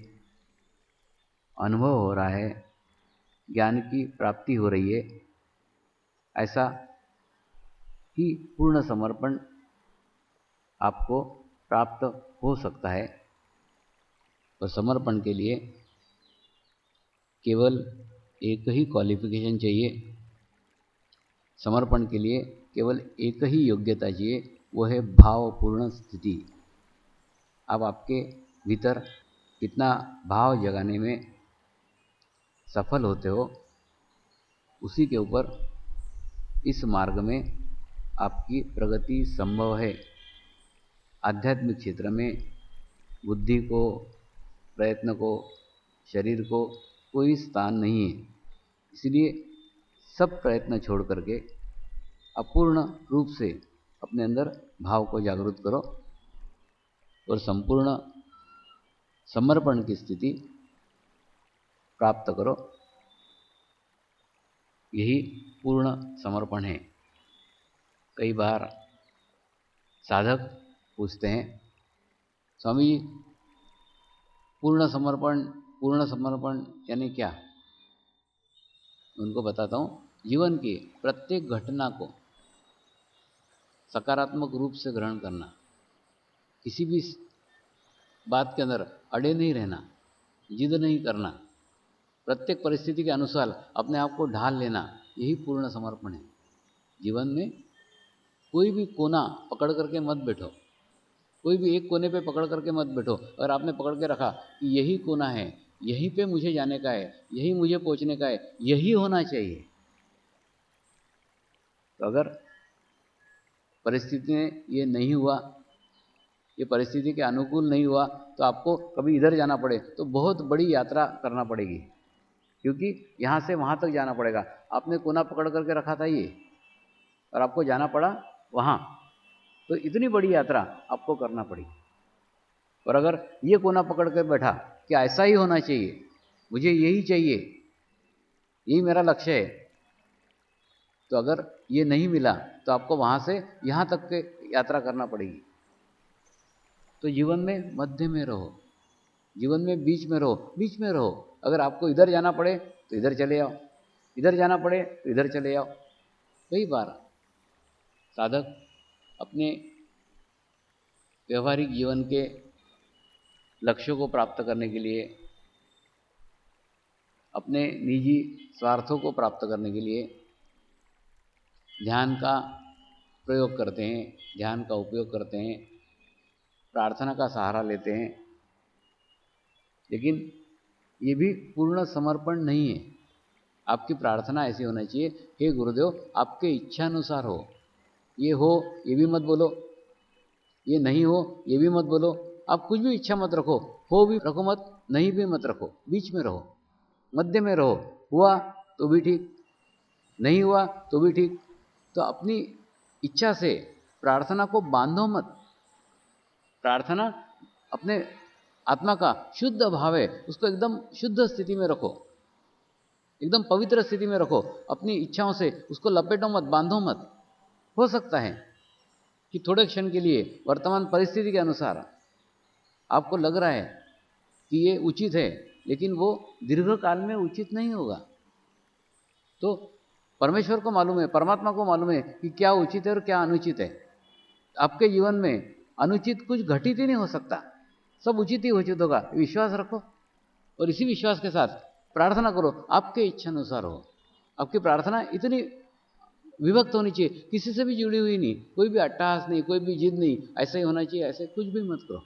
अनुभव हो रहा है, ज्ञान की प्राप्ति हो रही है। ऐसा ही पूर्ण समर्पण आपको प्राप्त हो सकता है। और समर्पण के लिए केवल एक ही क्वालिफिकेशन चाहिए, समर्पण के लिए केवल एक ही योग्यता चाहिए, वो है भावपूर्ण स्थिति। अब आपके भीतर कितना भाव जगाने में सफल होते हो, उसी के ऊपर इस मार्ग में आपकी प्रगति संभव है। आध्यात्मिक क्षेत्र में बुद्धि को, प्रयत्न को, शरीर को कोई स्थान नहीं है। इसलिए सब प्रयत्न छोड़ करके अपूर्ण रूप से अपने अंदर भाव को जागरूक करो और संपूर्ण समर्पण की स्थिति प्राप्त करो। यही पूर्ण समर्पण है। कई बार साधक पूछते हैं, स्वामी जी पूर्ण समर्पण यानी क्या? उनको बताता हूँ, जीवन की प्रत्येक घटना को सकारात्मक रूप से ग्रहण करना, किसी भी बात के अंदर अड़े नहीं रहना, जिद नहीं करना, प्रत्येक परिस्थिति के अनुसार अपने आप को ढाल लेना, यही पूर्ण समर्पण है। जीवन में कोई भी कोना पकड़ करके मत बैठो, कोई भी एक कोने पे पकड़ करके मत बैठो। अगर आपने पकड़ के रखा कि यही कोना है, यहीं पे मुझे जाने का है, यही मुझे पहुंचने का है, यही होना चाहिए, तो अगर परिस्थिति में ये नहीं हुआ, ये परिस्थिति के अनुकूल नहीं हुआ, तो आपको कभी इधर जाना पड़े तो बहुत बड़ी यात्रा करना पड़ेगी, क्योंकि यहाँ से वहाँ तक जाना पड़ेगा। आपने कोना पकड़ करके रखा था ये, और आपको जाना पड़ा वहाँ, तो इतनी बड़ी यात्रा आपको करना पड़ी। और अगर ये कोना पकड़ कर बैठा कि ऐसा ही होना चाहिए, मुझे यही चाहिए, यही मेरा लक्ष्य है, तो अगर ये नहीं मिला तो आपको वहाँ से यहाँ तक के यात्रा करना पड़ेगी। तो जीवन में मध्य में रहो, जीवन में बीच में रहो, बीच में रहो। अगर आपको इधर जाना पड़े तो इधर चले आओ, इधर जाना पड़े तो इधर चले आओ। कई बार साधक अपने व्यवहारिक जीवन के लक्ष्यों को प्राप्त करने के लिए, अपने निजी स्वार्थों को प्राप्त करने के लिए ध्यान का प्रयोग करते हैं, ध्यान का उपयोग करते हैं, प्रार्थना का सहारा लेते हैं, लेकिन ये भी पूर्ण समर्पण नहीं है। आपकी प्रार्थना ऐसी होना चाहिए, हे गुरुदेव आपके इच्छानुसार हो, ये हो ये भी मत बोलो, ये नहीं हो ये भी मत बोलो, आप कुछ भी इच्छा मत रखो, हो भी रखो मत, नहीं भी मत रखो, बीच में रहो, मध्य में रहो। हुआ तो भी ठीक, नहीं हुआ तो भी ठीक। तो अपनी इच्छा से प्रार्थना को बांधो मत। प्रार्थना अपने आत्मा का शुद्ध भाव है, उसको एकदम शुद्ध स्थिति में रखो, एकदम पवित्र स्थिति में रखो। अपनी इच्छाओं से उसको लपेटो मत, बांधो मत। हो सकता है कि थोड़े क्षण के लिए वर्तमान परिस्थिति के अनुसार आपको लग रहा है कि ये उचित है, लेकिन वो दीर्घ काल में उचित नहीं होगा। तो परमेश्वर को मालूम है, परमात्मा को मालूम है कि क्या उचित है और क्या अनुचित है। आपके जीवन में अनुचित कुछ घटित ही नहीं हो सकता, सब उचित ही उचित होगा, विश्वास रखो। और इसी विश्वास के साथ प्रार्थना करो, आपके इच्छा अनुसार हो। आपकी प्रार्थना इतनी विभक्त होनी चाहिए, किसी से भी जुड़ी हुई नहीं, कोई भी अट्टहास नहीं, कोई भी जिद नहीं, ऐसा ही होना चाहिए, ऐसे कुछ भी मत करो।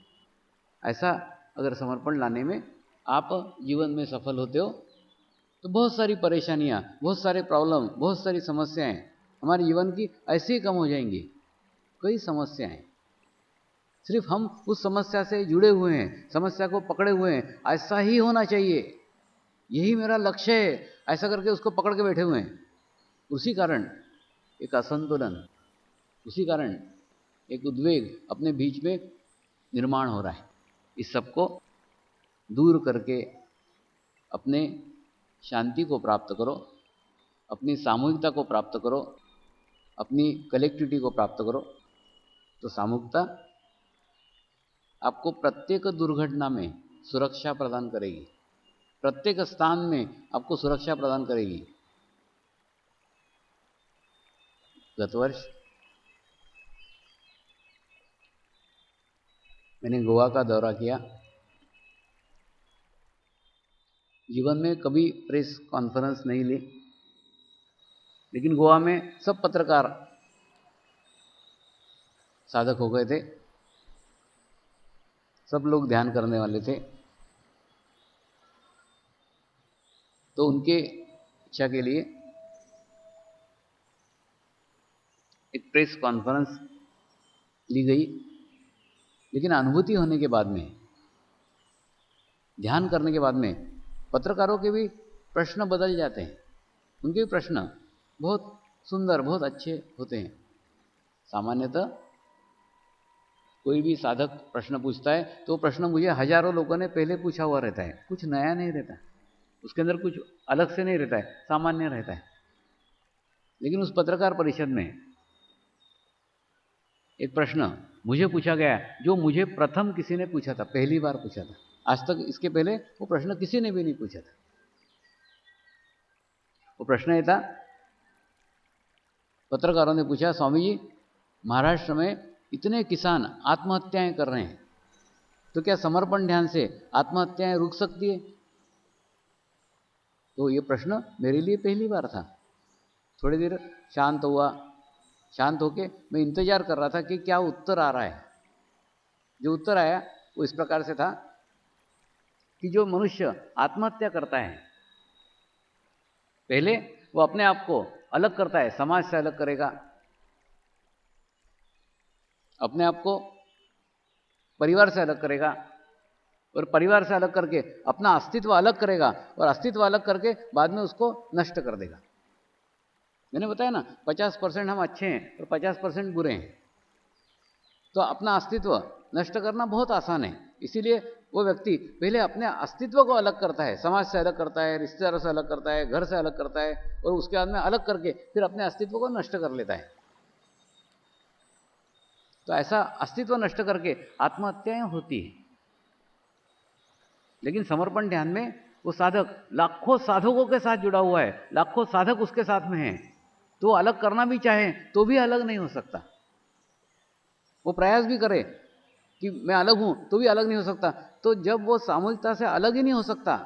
ऐसा अगर समर्पण लाने में आप जीवन में सफल होते हो तो बहुत सारी परेशानियां, बहुत सारे प्रॉब्लम, बहुत सारी समस्याएं हमारे जीवन की ऐसे ही कम हो जाएंगी। कई समस्याएं, सिर्फ हम उस समस्या से जुड़े हुए हैं, समस्या को पकड़े हुए हैं, ऐसा ही होना चाहिए, यही मेरा लक्ष्य है, ऐसा करके उसको पकड़ के बैठे हुए हैं। उसी कारण एक असंतुलन, उसी कारण एक उद्वेग अपने बीच में निर्माण हो रहा है। इस सबको दूर करके अपने शांति को प्राप्त करो, अपनी सामूहिकता को प्राप्त करो, अपनी कलेक्टिविटी को प्राप्त करो। तो सामूहिकता आपको प्रत्येक दुर्घटना में सुरक्षा प्रदान करेगी, प्रत्येक स्थान में आपको सुरक्षा प्रदान करेगी। गत वर्ष मैंने गोवा का दौरा किया। जीवन में कभी प्रेस कॉन्फ्रेंस नहीं ली, लेकिन गोवा में सब पत्रकार साधक हो गए थे, सब लोग ध्यान करने वाले थे। तो उनके इच्छा के लिए एक प्रेस कॉन्फ्रेंस ली गई, लेकिन अनुभूति होने के बाद में, ध्यान करने के बाद में पत्रकारों के भी प्रश्न बदल जाते हैं। उनके भी प्रश्न बहुत सुंदर, बहुत अच्छे होते हैं। सामान्यतः कोई भी साधक प्रश्न पूछता है तो प्रश्न मुझे हजारों लोगों ने पहले पूछा हुआ रहता है, कुछ नया नहीं रहता, उसके अंदर कुछ अलग से नहीं रहता है, सामान्य रहता है। लेकिन उस पत्रकार परिषद में एक प्रश्न मुझे पूछा गया जो मुझे प्रथम किसी ने पूछा था, पहली बार पूछा था। आज तक इसके पहले वो प्रश्न किसी ने भी नहीं पूछा था। वो प्रश्न ये था, पत्रकारों ने पूछा, स्वामी जी महाराष्ट्र में इतने किसान आत्महत्याएं कर रहे हैं, तो क्या समर्पण ध्यान से आत्महत्याएं रुक सकती है? तो ये प्रश्न मेरे लिए पहली बार था। थोड़ी देर शांत हुआ, शांत होके मैं इंतजार कर रहा था कि क्या उत्तर आ रहा है। जो उत्तर आया वो इस प्रकार से था कि जो मनुष्य आत्महत्या करता है, पहले वो अपने आप को अलग करता है, समाज से अलग करेगा, अपने आप को परिवार से अलग करेगा, और परिवार से अलग करके अपना अस्तित्व अलग करेगा, और अस्तित्व अलग करके बाद में उसको नष्ट कर देगा। मैंने बताया ना, 50% हम अच्छे हैं और 50% बुरे हैं। तो अपना अस्तित्व नष्ट करना बहुत आसान है। इसीलिए वो व्यक्ति पहले अपने अस्तित्व को अलग करता है, समाज से अलग करता है, रिश्तेदारों से अलग करता है, घर से अलग करता है, और उसके बाद में अलग करके फिर अपने अस्तित्व को नष्ट कर लेता है। तो ऐसा अस्तित्व नष्ट करके आत्महत्याएं होती है। लेकिन समर्पण ध्यान में वो साधक लाखों साधकों के साथ जुड़ा हुआ है, लाखों साधक उसके साथ में हैं, तो अलग करना भी चाहे तो भी अलग नहीं हो सकता। वो प्रयास भी करे कि मैं अलग हूं तो भी अलग नहीं हो सकता। तो जब वो सामूहिकता से अलग ही नहीं हो सकता,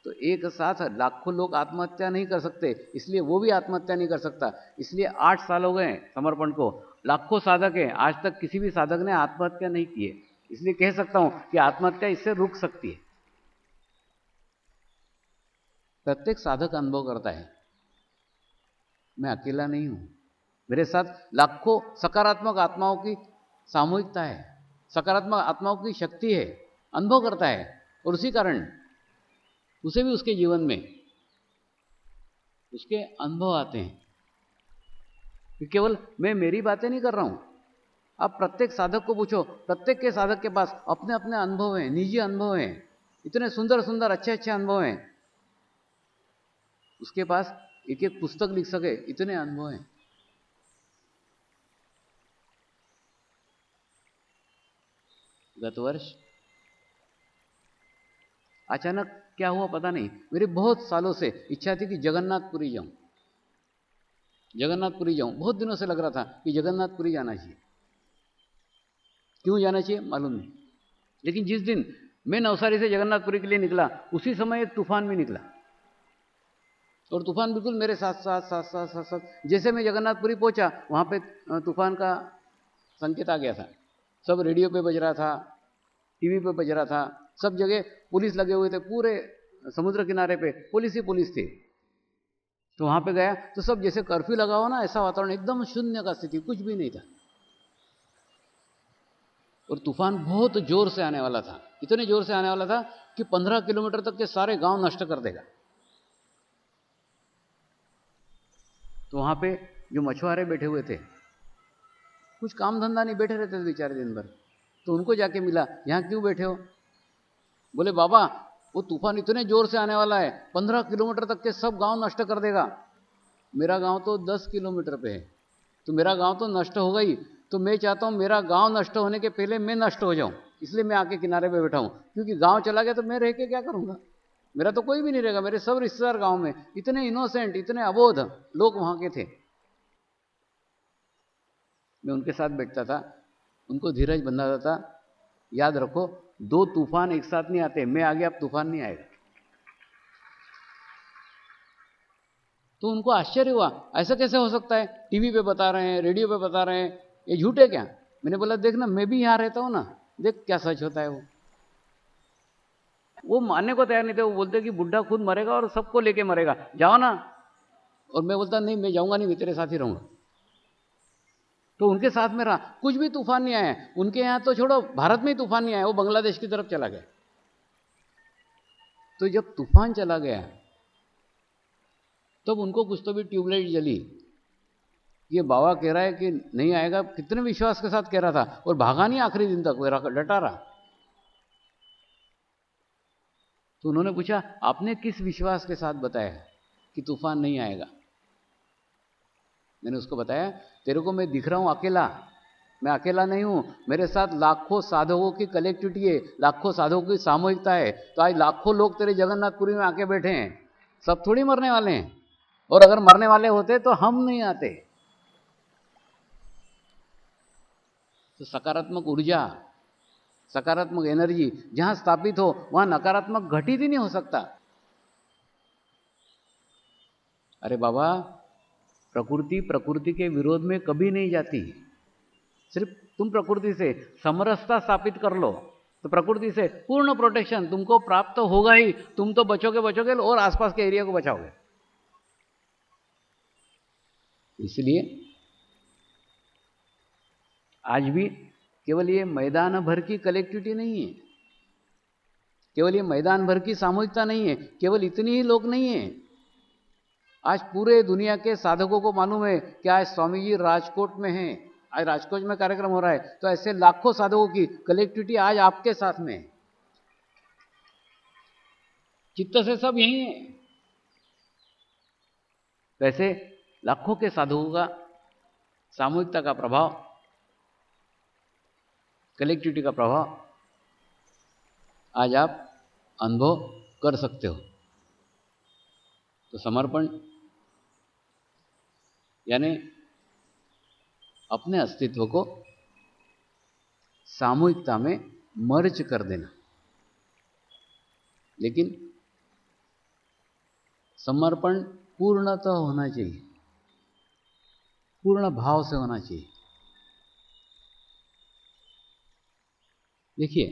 तो एक साथ लाखों लोग आत्महत्या नहीं कर सकते, इसलिए वो भी आत्महत्या नहीं कर सकता। इसलिए 8 साल हो गए समर्पण को, लाखों साधक हैं, आज तक किसी भी साधक ने आत्महत्या नहीं की है। इसलिए कह सकता हूं कि आत्महत्या इससे रुक सकती है। प्रत्येक साधक अनुभव करता है, मैं अकेला नहीं हूं, मेरे साथ लाखों सकारात्मक आत्माओं की सामूहिकता है, सकारात्मक आत्माओं की शक्ति है, अनुभव करता है। और उसी कारण उसे भी उसके जीवन में उसके अनुभव आते हैं कि केवल मैं मेरी बातें नहीं कर रहा हूं। आप प्रत्येक साधक को पूछो, प्रत्येक के साधक के पास अपने अपने अनुभव हैं, निजी अनुभव हैं, इतने सुंदर सुंदर अच्छे अच्छे अनुभव हैं। उसके पास एक एक पुस्तक लिख सके इतने अनुभव हैं। गत वर्ष अचानक क्या हुआ पता नहीं, मेरी बहुत सालों से इच्छा थी कि जगन्नाथपुरी जाऊं, जगन्नाथपुरी जाऊं। बहुत दिनों से लग रहा था कि जगन्नाथपुरी जाना चाहिए। क्यों जाना चाहिए मालूम नहीं, लेकिन जिस दिन मैं नवसारी से जगन्नाथपुरी के लिए निकला, उसी समय एक तूफान भी निकला, और तूफान बिल्कुल मेरे साथ साथ साथ साथ साथ साथ। जैसे मैं जगन्नाथपुरी पहुंचा, वहां पे तूफान का संकेत आ गया था। सब रेडियो पे बज रहा था, टीवी पे बज रहा था, सब जगह पुलिस लगे हुए थे, पूरे समुद्र किनारे पे पुलिस ही पुलिस थी। तो वहां पे गया तो सब जैसे कर्फ्यू लगा हो ना, ऐसा वातावरण, एकदम शून्य का स्थिति, कुछ भी नहीं था। और तूफान बहुत जोर से आने वाला था, इतने जोर से आने वाला था कि 15 किलोमीटर तक के सारे गांव नष्ट कर देगा। तो वहां पे जो मछुआरे बैठे हुए थे, कुछ काम धंधा नहीं, बैठे रहते थे बेचारे दिन भर। तो उनको जाके मिला, यहां क्यों बैठे हो? बोले बाबा वो तूफान इतने जोर से आने वाला है, 15 किलोमीटर तक के सब गांव नष्ट कर देगा। मेरा गांव तो 10 किलोमीटर पे है, तो मेरा गांव तो नष्ट हो गई। तो मैं चाहता हूं मेरा गांव नष्ट होने के पहले मैं नष्ट हो जाऊं, इसलिए मैं आके किनारे पे बैठा हूं। क्योंकि गांव चला गया तो मैं रह के क्या करूंगा, मेरा तो कोई भी नहीं रहेगा। मेरे सब रिश्तेदार गांव में, इतने इनोसेंट, इतने अबोध लोग वहां के थे। मैं उनके साथ बैठता था, उनको धीरज बंधाता था। याद रखो, 2 तूफान एक साथ नहीं आते, मैं आ गया अब तूफान नहीं आएगा। तो उनको आश्चर्य हुआ, ऐसा कैसे हो सकता है? टीवी पे बता रहे हैं, रेडियो पे बता रहे हैं, ये झूठ है क्या? मैंने बोला देख ना, मैं भी यहां रहता हूं ना, देख क्या सच होता है। वो मानने को तैयार नहीं थे। वो बोलते कि बुढ़ा खुद मरेगा और सबको लेके मरेगा, जाओ ना। और मैं बोलता नहीं, मैं जाऊंगा नहीं, मैं तेरे साथ ही रहूंगा। तो उनके साथ में रहा, कुछ भी तूफान नहीं आया। उनके यहां तो छोड़ो, भारत में ही तूफान नहीं आया, वो बांग्लादेश की तरफ चला गया। तो जब तूफान चला गया तब उनको कुछ तो भी ट्यूबलाइट जली। ये बाबा कह रहा है कि नहीं आएगा, कितने विश्वास के साथ कह रहा था, और भागा नहीं आखिरी दिन तक, वो डटा रहा। तो उन्होंने पूछा आपने किस विश्वास के साथ बताया कि तूफान नहीं आएगा? मैंने उसको बताया तेरे को मैं दिख रहा हूं अकेला, मैं अकेला नहीं हूं, मेरे साथ लाखों साधकों की कलेक्टिविटी है, लाखों साधकों की सामूहिकता है। तो आज लाखों लोग तेरे जगन्नाथपुरी में आके बैठे हैं, सब थोड़ी मरने वाले हैं, और अगर मरने वाले होते तो हम नहीं आते। तो सकारात्मक ऊर्जा, सकारात्मक एनर्जी जहां स्थापित हो वहां नकारात्मक घटित ही नहीं हो सकता। अरे बाबा, प्रकृति के विरोध में कभी नहीं जाती। सिर्फ तुम प्रकृति से समरसता स्थापित कर लो तो प्रकृति से पूर्ण प्रोटेक्शन तुमको प्राप्त होगा ही। तुम तो बचोगे और आसपास के एरिया को बचाओगे। इसलिए आज भी केवल ये मैदान भर की कलेक्टिविटी नहीं है, केवल ये मैदान भर की सामूहिकता नहीं है, केवल इतनी ही लोग नहीं है। आज पूरे दुनिया के साधकों को मालूम है कि आज स्वामी जी राजकोट में हैं, आज राजकोट में कार्यक्रम हो रहा है, तो ऐसे लाखों साधकों की कलेक्टिविटी आज आपके साथ में है। चित्त से सब यही है। वैसे लाखों के साधकों का सामूहिकता का प्रभाव, कलेक्टिविटी का प्रभाव आज आप अनुभव कर सकते हो। तो समर्पण यानी अपने अस्तित्व को सामूहिकता में मर्ज कर देना। लेकिन समर्पण पूर्णतः होना चाहिए, पूर्ण भाव से होना चाहिए। देखिए,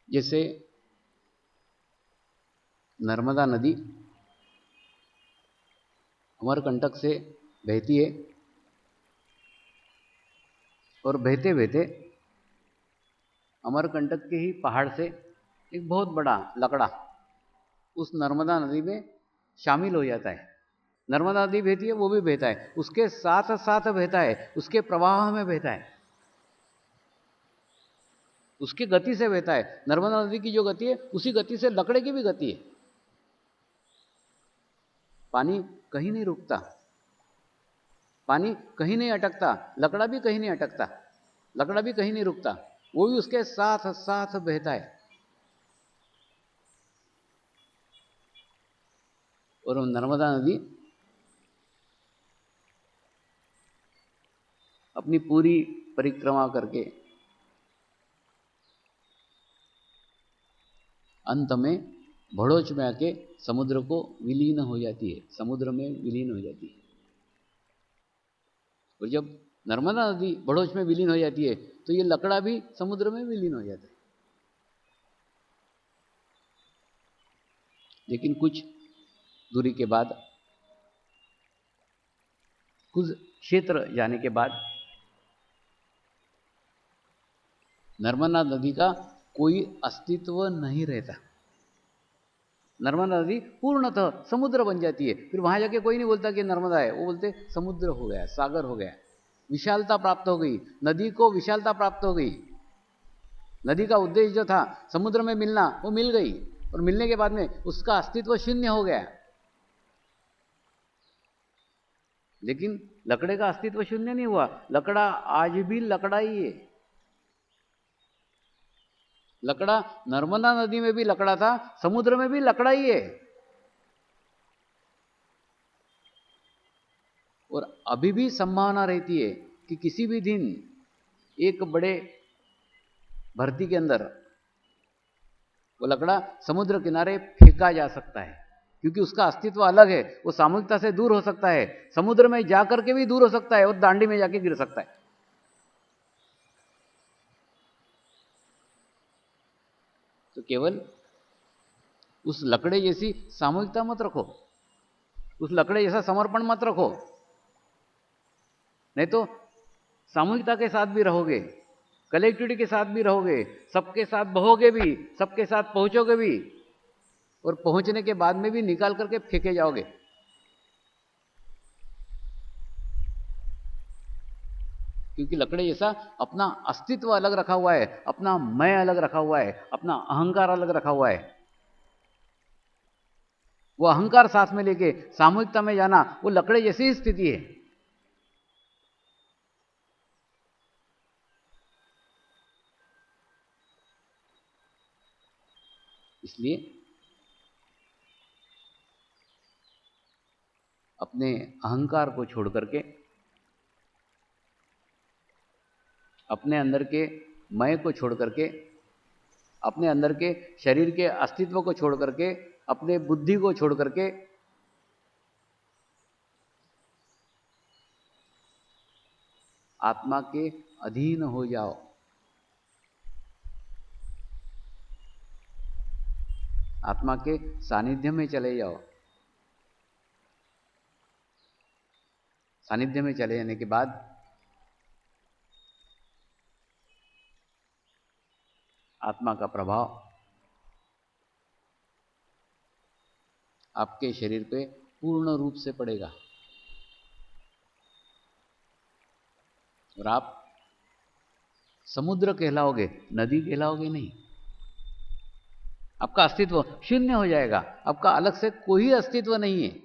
जैसे नर्मदा नदी अमरकंटक से बहती है और बहते बहते अमरकंटक के ही पहाड़ से एक बहुत बड़ा लकड़ा उस नर्मदा नदी में शामिल हो जाता है। नर्मदा नदी बहती है, वो भी बहता है, उसके साथ साथ बहता है, उसके प्रवाह में बहता है, उसकी गति से बहता है। नर्मदा नदी की जो गति है उसी गति से लकड़े की भी गति है। पानी कहीं नहीं रुकता, पानी कहीं नहीं अटकता, लकड़ा भी कहीं नहीं अटकता, लकड़ा भी कहीं नहीं रुकता, वो भी उसके साथ साथ बहता है। और नर्मदा नदी अपनी पूरी परिक्रमा करके अंत में भड़ोच में आके समुद्र को विलीन हो जाती है, समुद्र में विलीन हो जाती है। और जब नर्मदा नदी भड़ोच में विलीन हो जाती है तो ये लकड़ा भी समुद्र में विलीन हो जाता है। लेकिन कुछ दूरी के बाद, कुछ क्षेत्र जाने के बाद नर्मदा नदी का कोई अस्तित्व नहीं रहता। नर्मदा नदी पूर्णतः समुद्र बन जाती है। फिर वहां जाके कोई नहीं बोलता कि नर्मदा है, वो बोलते समुद्र हो गया, सागर हो गया, विशालता प्राप्त हो गई, नदी को विशालता प्राप्त हो गई। नदी का उद्देश्य जो था समुद्र में मिलना, वो मिल गई, और मिलने के बाद में उसका अस्तित्व शून्य हो गया। लेकिन लकड़े का अस्तित्व शून्य नहीं हुआ, लकड़ा आज भी लकड़ा ही है। लकड़ा नर्मदा नदी में भी लकड़ा था, समुद्र में भी लकड़ा ही है। और अभी भी संभावना रहती है कि किसी भी दिन एक बड़े भर्ती के अंदर वो लकड़ा समुद्र किनारे फेंका जा सकता है, क्योंकि उसका अस्तित्व अलग है, वो सामूहिकता से दूर हो सकता है, समुद्र में जाकर के भी दूर हो सकता है और दांडी में जाके गिर सकता है। तो केवल उस लकड़े जैसी सामूहिकता मत रखो, उस लकड़े जैसा समर्पण मत रखो, नहीं तो सामूहिकता के साथ भी रहोगे, कलेक्टिविटी के साथ भी रहोगे, सबके साथ बहोगे भी, सबके साथ पहुंचोगे भी, और पहुंचने के बाद में भी निकाल करके फेंके जाओगे। क्योंकि लकड़े जैसा अपना अस्तित्व अलग रखा हुआ है, अपना मैं अलग रखा हुआ है, अपना अहंकार अलग रखा हुआ है। वो अहंकार साथ में लेके सामूहिकता में जाना, वो लकड़े जैसी ही स्थिति है। इसलिए अपने अहंकार को छोड़ करके, अपने अंदर के मैं को छोड़ करके, अपने अंदर के शरीर के अस्तित्व को छोड़ करके, अपने बुद्धि को छोड़ करके आत्मा के अधीन हो जाओ। आत्मा के सानिध्य में चले जाओ। सानिध्य में चले जाने के बाद आत्मा का प्रभाव आपके शरीर पे पूर्ण रूप से पड़ेगा और आप समुद्र कहलाओगे, नदी कहलाओगे नहीं। आपका अस्तित्व शून्य हो जाएगा, आपका अलग से कोई अस्तित्व नहीं है।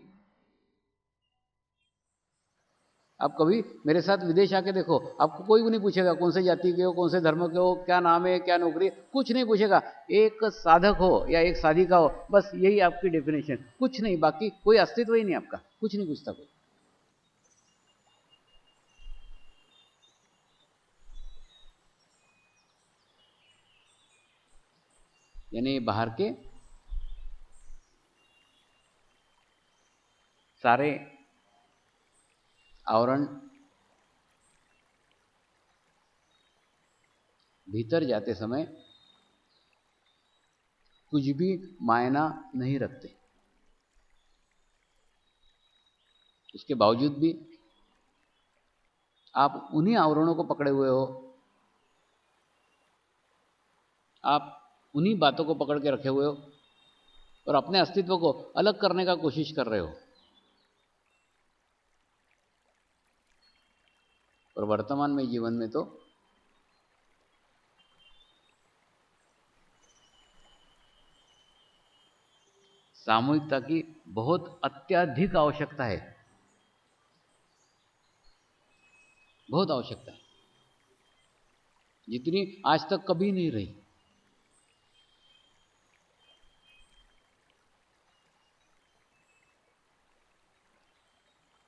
आप कभी मेरे साथ विदेश आके देखो, आपको कोई भी नहीं पूछेगा कौन से जाति के हो, कौन से धर्म के हो, क्या नाम है, क्या नौकरी है, कुछ नहीं पूछेगा। एक साधक हो या एक साधिका हो, बस यही आपकी डेफिनेशन, कुछ नहीं, बाकी कोई अस्तित्व ही नहीं आपका, कुछ नहीं पूछता कोई। यानी बाहर के सारे आवरण भीतर जाते समय कुछ भी मायना नहीं रखते। इसके बावजूद भी आप उन्हीं आवरणों को पकड़े हुए हो, आप उन्हीं बातों को पकड़ के रखे हुए हो और अपने अस्तित्व को अलग करने का कोशिश कर रहे हो। और वर्तमान में जीवन में तो सामूहिकता की बहुत अत्यधिक आवश्यकता है, बहुत आवश्यकता है, जितनी आज तक कभी नहीं रही।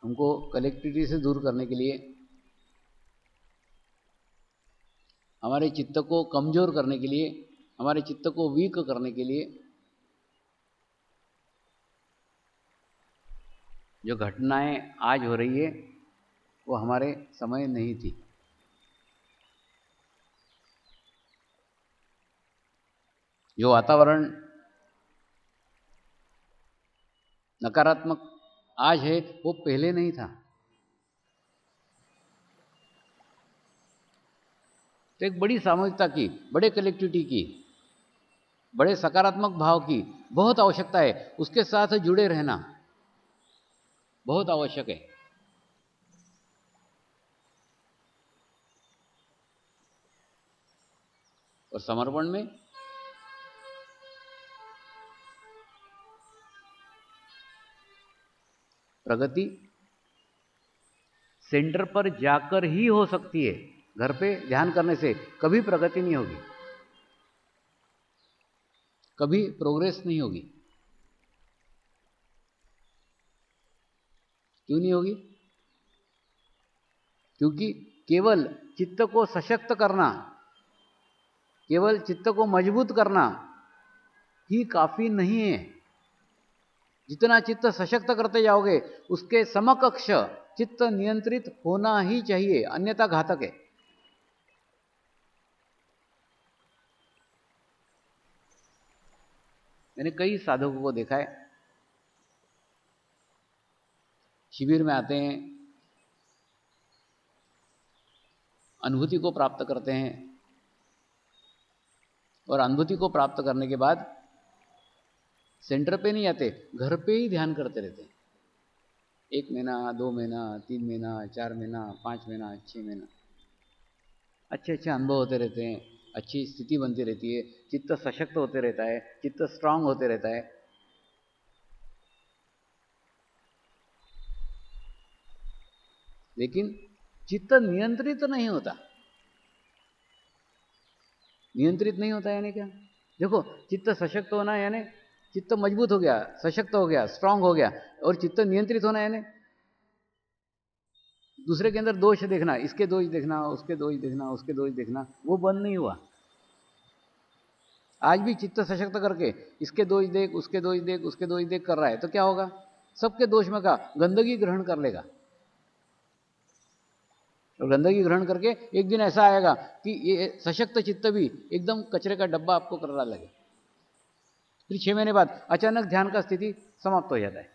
हमको कलेक्टिविटी से दूर करने के लिए, हमारे चित्त को कमजोर करने के लिए, हमारे चित्त को वीक करने के लिए जो घटनाएं आज हो रही है वो हमारे समय नहीं थी। जो वातावरण नकारात्मक आज है वो पहले नहीं था। तो एक बड़ी सामूहिकता की, बड़े कलेक्टिविटी की, बड़े सकारात्मक भाव की बहुत आवश्यकता है। उसके साथ जुड़े रहना बहुत आवश्यक है। और समर्पण में प्रगति सेंटर पर जाकर ही हो सकती है। घर पे ध्यान करने से कभी प्रगति नहीं होगी, कभी प्रोग्रेस नहीं होगी। क्यों नहीं होगी? क्योंकि केवल चित्त को सशक्त करना, केवल चित्त को मजबूत करना ही काफी नहीं है। जितना चित्त सशक्त करते जाओगे उसके समकक्ष चित्त नियंत्रित होना ही चाहिए, अन्यथा घातक है। मैंने कई साधकों को देखा है, शिविर में आते हैं, अनुभूति को प्राप्त करते हैं और अनुभूति को प्राप्त करने के बाद सेंटर पे नहीं आते, घर पे ही ध्यान करते रहते हैं। 1 महीना, 2 महीना, 3 महीना, 4 महीना, 5 महीना, 6 महीना, अच्छे अच्छे अनुभव होते रहते हैं, अच्छी स्थिति बनती रहती है, चित्त सशक्त होते रहता है, चित्त स्ट्रांग होते रहता है। लेकिन चित्त नियंत्रित नहीं होता। नियंत्रित नहीं होता यानी क्या? देखो, चित्त सशक्त होना यानी चित्त मजबूत हो गया, सशक्त हो गया, स्ट्रांग हो गया, और चित्त नियंत्रित होना यानी दूसरे के अंदर दोष देखना, इसके दोष देखना, उसके दोष देखना, उसके दोष देखना, वो बंद नहीं हुआ। आज भी चित्त सशक्त करके इसके दोष देख, उसके दोष देख, उसके दोष देख कर रहा है, तो क्या होगा? सबके दोष में का गंदगी ग्रहण कर लेगा। और गंदगी ग्रहण करके एक दिन ऐसा आएगा कि ये सशक्त चित्त भी एकदम कचरे का डब्बा आपको करना लगे। फिर 6 महीने बाद अचानक ध्यान का स्थिति समाप्त हो जाता है।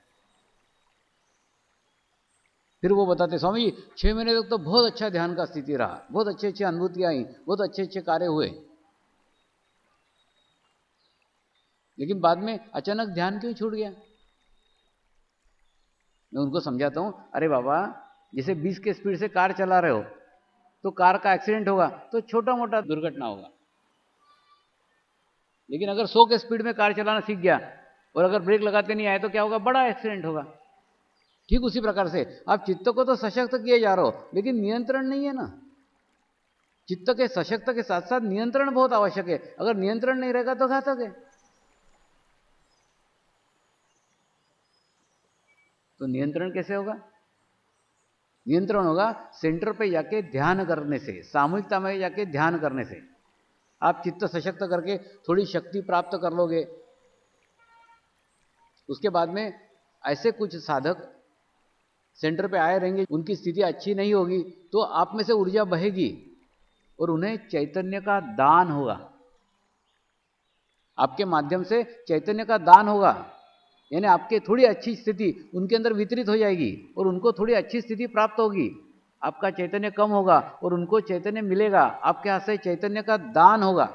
फिर वो बताते, स्वामी जी 6 महीने तक तो बहुत अच्छा ध्यान का स्थिति रहा, बहुत अच्छी अच्छी अनुभूतियां आई, बहुत अच्छे अच्छे कार्य हुए, लेकिन बाद में अचानक ध्यान क्यों छूट गया? मैं उनको समझाता हूं, अरे बाबा, जैसे 20 के स्पीड से कार चला रहे हो तो कार का एक्सीडेंट होगा तो छोटा मोटा दुर्घटना होगा, लेकिन अगर 100 के स्पीड में कार चलाना सीख गया और अगर ब्रेक लगाते नहीं आए तो क्या होगा? बड़ा एक्सीडेंट होगा। ठीक उसी प्रकार से आप चित्त को तो सशक्त किए जा रहे हो, लेकिन नियंत्रण नहीं है ना। चित्त के सशक्त के साथ साथ नियंत्रण बहुत आवश्यक है। अगर नियंत्रण नहीं रहेगा तो घातक है। तो नियंत्रण कैसे होगा? नियंत्रण होगा सेंटर पे जाके ध्यान करने से, सामूहिकता में जाके ध्यान करने से। आप चित्त सशक्त करके थोड़ी शक्ति प्राप्त कर लोगे। उसके बाद में ऐसे कुछ साधक सेंटर पे आए रहेंगे, उनकी स्थिति अच्छी नहीं होगी तो आप में से ऊर्जा बहेगी और उन्हें चैतन्य का दान होगा। आपके माध्यम से चैतन्य का दान होगा, यानी आपके थोड़ी अच्छी स्थिति उनके अंदर वितरित हो जाएगी और उनको थोड़ी अच्छी स्थिति प्राप्त होगी। आपका चैतन्य कम होगा और उनको चैतन्य मिलेगा, आपके हाथ से चैतन्य का दान होगा।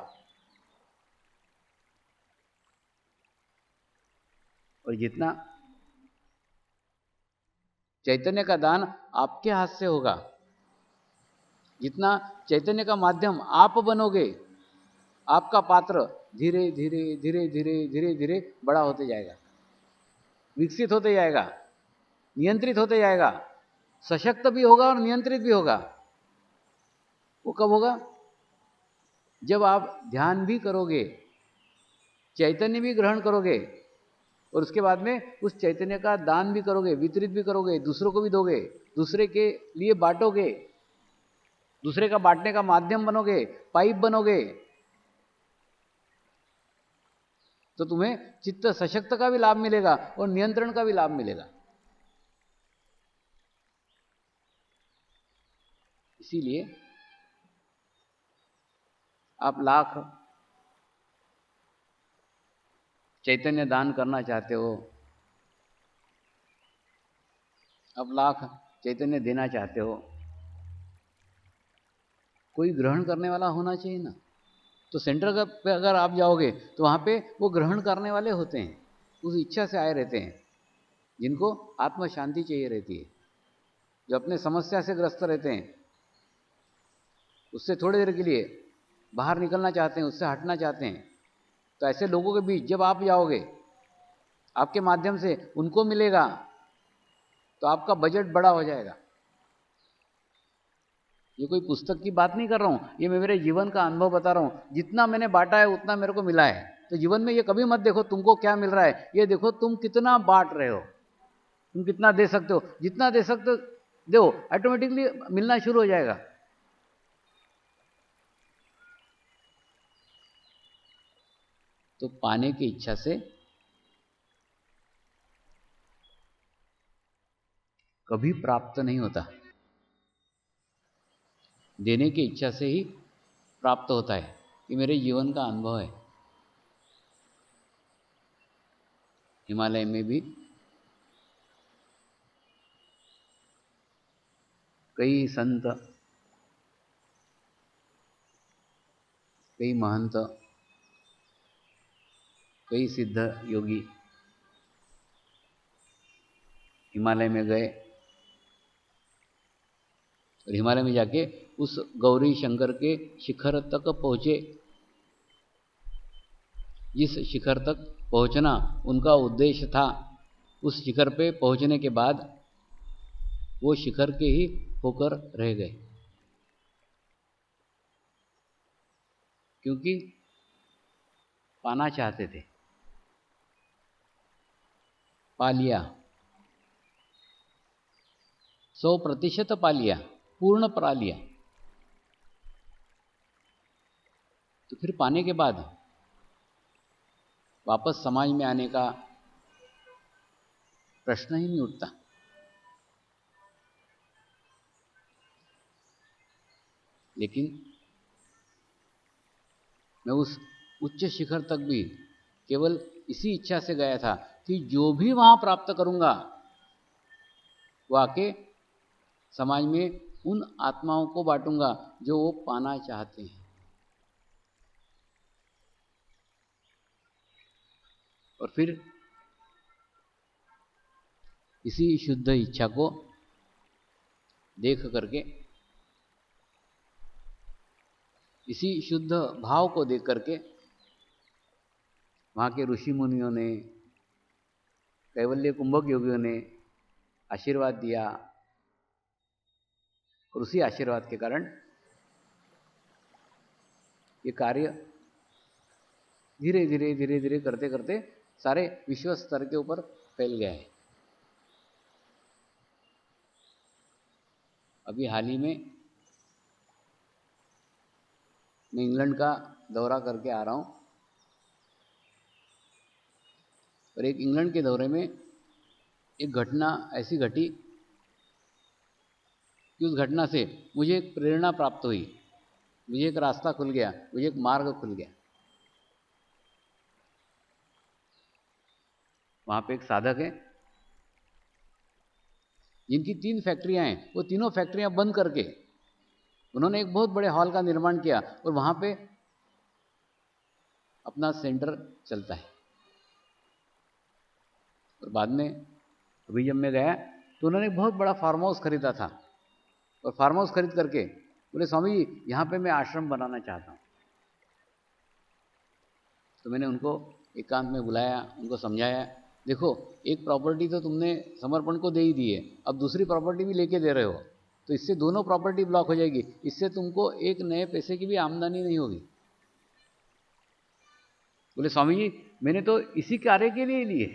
और जितना चैतन्य का दान आपके हाथ से होगा, जितना चैतन्य का माध्यम आप बनोगे, आपका पात्र धीरे धीरे धीरे धीरे धीरे धीरे बड़ा होते जाएगा, विकसित होते जाएगा, नियंत्रित होते जाएगा, सशक्त भी होगा और नियंत्रित भी होगा। वो कब होगा? जब आप ध्यान भी करोगे, चैतन्य भी ग्रहण करोगे और उसके बाद में उस चैतन्य का दान भी करोगे, वितरित भी करोगे, दूसरों को भी दोगे, दूसरे के लिए बांटोगे, दूसरे का बांटने का माध्यम बनोगे, पाइप बनोगे, तो तुम्हें चित्त सशक्त का भी लाभ मिलेगा और नियंत्रण का भी लाभ मिलेगा। इसीलिए आप लाख चैतन्य दान करना चाहते हो, आप लाख चैतन्य देना चाहते हो, कोई ग्रहण करने वाला होना चाहिए ना। तो सेंटर पे अगर आप जाओगे तो वहां पे वो ग्रहण करने वाले होते हैं, उस इच्छा से आए रहते हैं, जिनको आत्म शांति चाहिए रहती है, जो अपने समस्या से ग्रस्त रहते हैं, उससे थोड़ी देर के लिए बाहर निकलना चाहते हैं, उससे हटना चाहते हैं। तो ऐसे लोगों के बीच जब आप जाओगे, आपके माध्यम से उनको मिलेगा, तो आपका बजट बड़ा हो जाएगा। ये कोई पुस्तक की बात नहीं कर रहा हूं, ये मैं मेरे जीवन का अनुभव बता रहा हूं। जितना मैंने बांटा है उतना मेरे को मिला है। तो जीवन में ये कभी मत देखो तुमको क्या मिल रहा है, ये देखो तुम कितना बांट रहे हो, तुम कितना दे सकते हो। जितना दे सकते हो दो, ऑटोमेटिकली मिलना शुरू हो जाएगा। तो पाने की इच्छा से कभी प्राप्त नहीं होता, देने की इच्छा से ही प्राप्त होता है। ये मेरे जीवन का अनुभव है। हिमालय में भी कई संत, कई महंत, कई सिद्ध योगी हिमालय में गए और हिमालय में जाके उस गौरी शंकर के शिखर तक पहुंचे। जिस शिखर तक पहुंचना उनका उद्देश्य था, उस शिखर पे पहुंचने के बाद वो शिखर के ही होकर रह गए, क्योंकि पाना चाहते थे, पा लिया, 100% पा लिया, पूर्ण पा लिया, तो फिर पाने के बाद वापस समाज में आने का प्रश्न ही नहीं उठता। लेकिन मैं उस उच्च शिखर तक भी केवल इसी इच्छा से गया था कि जो भी वहां प्राप्त करूंगा वो आके समाज में उन आत्माओं को बांटूंगा जो वो पाना चाहते हैं। और फिर इसी शुद्ध इच्छा को देख करके, इसी शुद्ध भाव को देख करके वहाँ के ऋषि मुनियों ने, कैवल्य कुंभक योगियों ने आशीर्वाद दिया, और उसी आशीर्वाद के कारण ये कार्य धीरे धीरे धीरे धीरे करते करते सारे विश्व स्तर के ऊपर फैल गया है। अभी हाल ही में मैं इंग्लैंड का दौरा करके आ रहा हूँ, और एक इंग्लैंड के दौरे में एक घटना ऐसी घटी कि उस घटना से मुझे एक प्रेरणा प्राप्त हुई, मुझे एक रास्ता खुल गया, मुझे एक मार्ग खुल गया। वहाँ पे एक साधक है जिनकी 3 फैक्ट्रियाँ हैं, वो तीनों फैक्ट्रियाँ बंद करके उन्होंने एक बहुत बड़े हॉल का निर्माण किया और वहाँ पे अपना सेंटर चलता है। और बाद में अभी जब मैं गया तो उन्होंने एक बहुत बड़ा फार्म हाउस खरीदा था, और फार्म हाउस खरीद करके बोले, स्वामी जी यहाँ पे मैं आश्रम बनाना चाहता हूँ। तो मैंने उनको एकांत में बुलाया, उनको समझाया, देखो एक प्रॉपर्टी तो तुमने समर्पण को दे ही दी है, अब दूसरी प्रॉपर्टी भी लेके दे रहे हो, तो इससे दोनों प्रॉपर्टी ब्लॉक हो जाएगी, इससे तुमको एक नए पैसे की भी आमदनी नहीं होगी। बोले, स्वामी जी मैंने तो इसी कार्य के लिए लिए।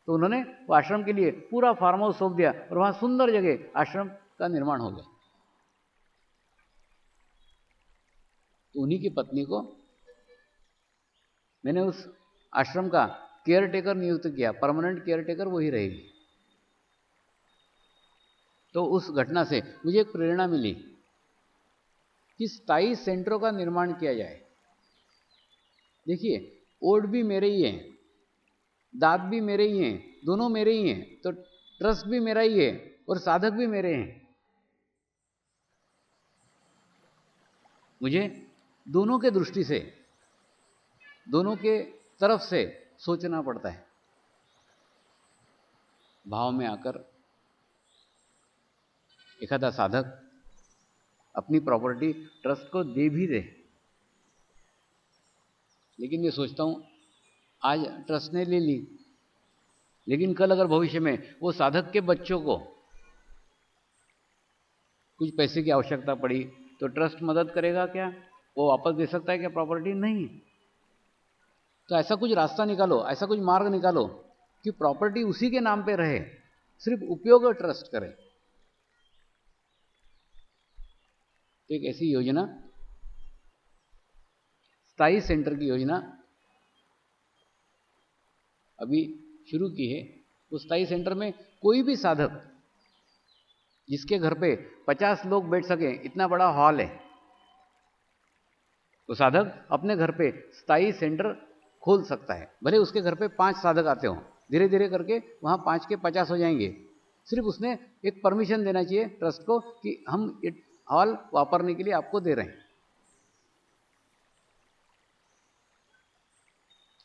तो उन्होंने वो आश्रम के लिए पूरा फार्म हाउस सौंप दिया, और वहां सुंदर जगह आश्रम का निर्माण हो गया। तो उन्हीं की पत्नी को मैंने उस आश्रम का केयर टेकर नियुक्त किया, परमानेंट केयर टेकर वही रहेगी। तो उस घटना से मुझे एक प्रेरणा मिली कि स्थायी सेंटरों का निर्माण किया जाए। देखिए, ओट भी मेरे ही हैं, दांत भी मेरे ही हैं, दोनों मेरे ही हैं, तो ट्रस्ट भी मेरा ही है और साधक भी मेरे हैं। मुझे दोनों के दृष्टि से, दोनों के तरफ से सोचना पड़ता है। भाव में आकर एखादा साधक अपनी प्रॉपर्टी ट्रस्ट को दे भी दे, लेकिन ये सोचता हूं आज ट्रस्ट ने ले ली, लेकिन कल अगर भविष्य में वो साधक के बच्चों को कुछ पैसे की आवश्यकता पड़ी तो ट्रस्ट मदद करेगा क्या? वो वापस दे सकता है क्या प्रॉपर्टी? नहीं। तो ऐसा कुछ रास्ता निकालो, ऐसा कुछ मार्ग निकालो कि प्रॉपर्टी उसी के नाम पे रहे, सिर्फ उपयोग ट्रस्ट करे। तो एक ऐसी योजना, स्थायी सेंटर की योजना अभी शुरू की है। उस स्थायी सेंटर में कोई भी साधक जिसके घर पे 50 लोग बैठ सके, इतना बड़ा हॉल है, तो साधक अपने घर पे स्थायी सेंटर खोल सकता है। भले उसके घर पे 5 साधक आते हो, धीरे धीरे करके वहां 5 के 50 हो जाएंगे। सिर्फ उसने एक परमिशन देना चाहिए ट्रस्ट को कि हम ये हॉल वापरने के लिए आपको दे रहे हैं।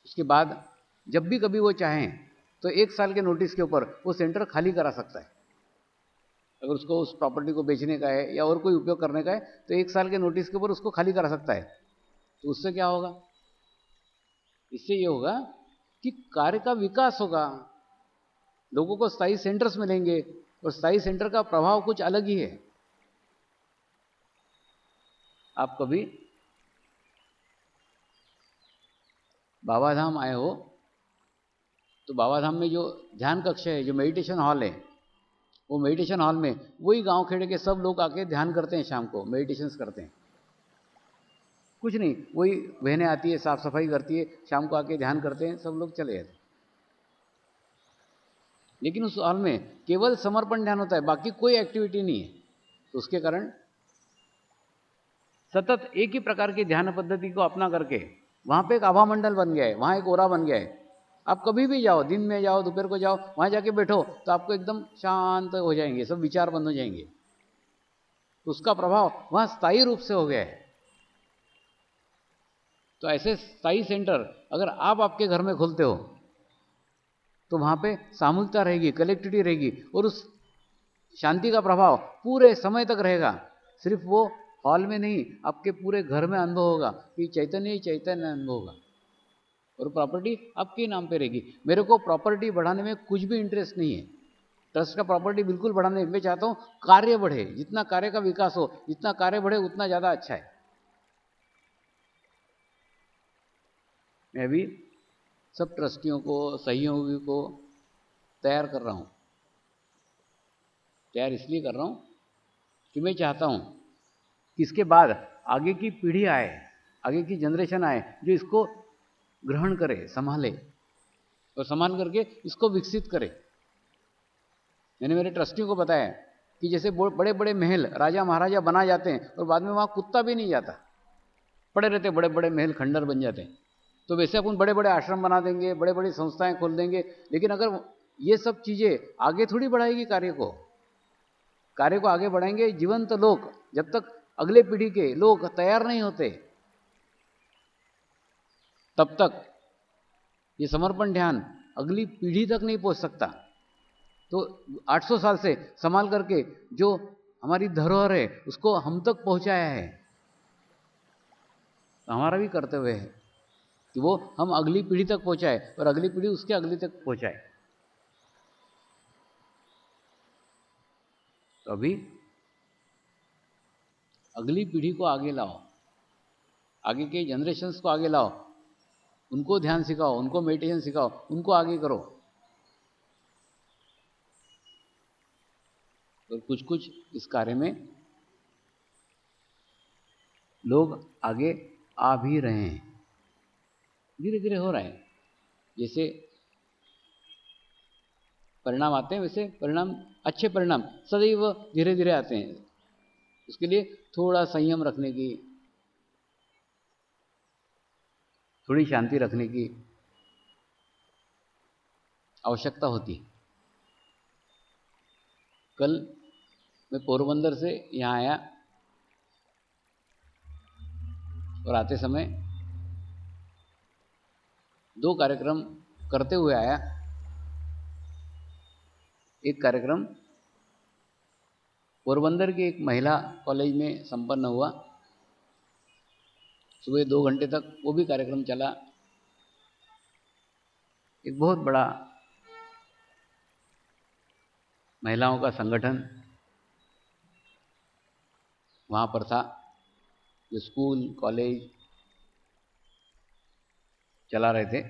उसके बाद जब भी कभी वो चाहें तो 1 साल के नोटिस के ऊपर वो सेंटर खाली करा सकता है। अगर उसको उस प्रॉपर्टी को बेचने का है या और कोई उपयोग करने का है तो 1 साल के नोटिस के ऊपर उसको खाली करा सकता है। तो उससे क्या होगा? इससे ये होगा कि कार्य का विकास होगा, लोगों को स्थायी सेंटर्स मिलेंगे, और स्थायी सेंटर का प्रभाव कुछ अलग ही है। आप कभी बाबा धाम आए हो तो बाबा धाम में जो ध्यान कक्ष है, जो मेडिटेशन हॉल है, वो मेडिटेशन हॉल में वही गांव खेड़े के सब लोग आके ध्यान करते हैं, शाम को मेडिटेशंस करते हैं। कुछ नहीं, वही बहनें आती है, साफ सफाई करती है, शाम को आके ध्यान करते हैं, सब लोग चले जाते हैं। लेकिन उस हॉल में केवल समर्पण ध्यान होता है, बाकी कोई एक्टिविटी नहीं है। तो उसके कारण सतत एक ही प्रकार की ध्यान पद्धति को अपना करके वहां पे एक आभा मंडल बन गया है, वहां एक ओरा बन गया है। आप कभी भी जाओ, दिन में जाओ, दोपहर को जाओ, वहां जाके बैठो तो आपको एकदम शांत हो जाएंगे, सब विचार बंद हो जाएंगे। तो उसका प्रभाव वहां स्थायी रूप से हो गया है। तो ऐसे स्थायी सेंटर अगर आप आपके घर में खोलते हो तो वहां पे सामूहिकता रहेगी, कलेक्टिविटी रहेगी, और उस शांति का प्रभाव पूरे समय तक रहेगा। सिर्फ वो हॉल में नहीं, आपके पूरे घर में अनुभव होगा कि चैतन्य ही चैतन्य अनुभव होगा, और प्रॉपर्टी आपके नाम पे रहेगी। मेरे को प्रॉपर्टी बढ़ाने में कुछ भी इंटरेस्ट नहीं है, ट्रस्ट का प्रॉपर्टी बिल्कुल बढ़ाने। मैं चाहता हूं कार्य बढ़े, जितना कार्य का विकास हो, जितना कार्य बढ़े उतना ज्यादा अच्छा है। मैं भी सब ट्रस्टियों को, सहयोगियों को तैयार कर रहा हूं। तैयार इसलिए कर रहा हूं कि मैं चाहता हूं कि इसके बाद आगे की पीढ़ी आए, आगे की जनरेशन आए, जो इसको ग्रहण करे, संभाले, और संभाल करके इसको विकसित करे। मैंने मेरे ट्रस्टियों को बताया कि जैसे बड़े बड़े महल राजा महाराजा बना जाते हैं और बाद में वहां कुत्ता भी नहीं जाता, पड़े रहते बड़े बड़े महल, खंडर बन जाते हैं। तो वैसे अपन बड़े बड़े आश्रम बना देंगे, बड़े बड़ी संस्थाएं खोल देंगे, लेकिन अगर ये सब चीजें आगे थोड़ी बढ़ाएगी कार्य को आगे बढ़ाएंगे जीवंत लोग। जब तक अगले पीढ़ी के लोग तैयार नहीं होते, तब तक ये समर्पण ध्यान अगली पीढ़ी तक नहीं पहुंच सकता। तो 800 साल से संभाल करके जो हमारी धरोहर है उसको हम तक पहुंचाया है, तो हमारा भी कर्तव्य है कि वो हम अगली पीढ़ी तक पहुंचाए, और अगली पीढ़ी उसके अगली तक पहुंचाए। तो अभी अगली पीढ़ी को आगे लाओ, आगे के जनरेशन्स को आगे लाओ, उनको ध्यान सिखाओ, उनको मेडिटेशन सिखाओ, उनको आगे करो। और कुछ कुछ इस कार्य में लोग आगे आ भी रहे हैं, धीरे धीरे हो रहा है। जैसे परिणाम आते हैं वैसे परिणाम, अच्छे परिणाम सदैव धीरे धीरे आते हैं। उसके लिए थोड़ा संयम रखने की, थोड़ी शांति रखने की आवश्यकता होती है। कल मैं पोरबंदर से यहाँ आया और आते समय 2 कार्यक्रम करते हुए आया। एक कार्यक्रम पोरबंदर के एक महिला कॉलेज में संपन्न हुआ, सुबह 2 घंटे तक वो भी कार्यक्रम चला। एक बहुत बड़ा महिलाओं का संगठन वहाँ पर था, जो स्कूल कॉलेज चला रहे थे।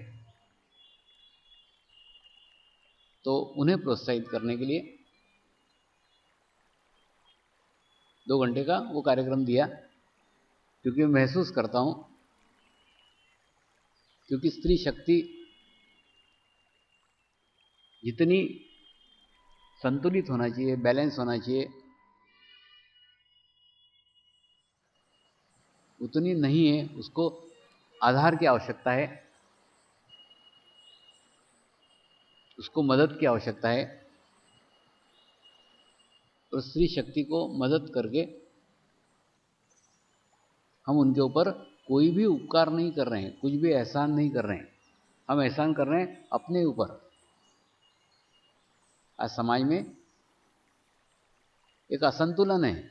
तो उन्हें प्रोत्साहित करने के लिए 2 घंटे का वो कार्यक्रम दिया, क्योंकि मैं महसूस करता हूँ, क्योंकि स्त्री शक्ति जितनी संतुलित होना चाहिए, बैलेंस होना चाहिए, उतनी नहीं है। उसको आधार की आवश्यकता है, उसको मदद की आवश्यकता है। और स्त्री शक्ति को मदद करके हम उनके ऊपर कोई भी उपकार नहीं कर रहे हैं, कुछ भी एहसान नहीं कर रहे हैं, हम एहसान कर रहे हैं अपने ऊपर। आज समाज में एक असंतुलन है।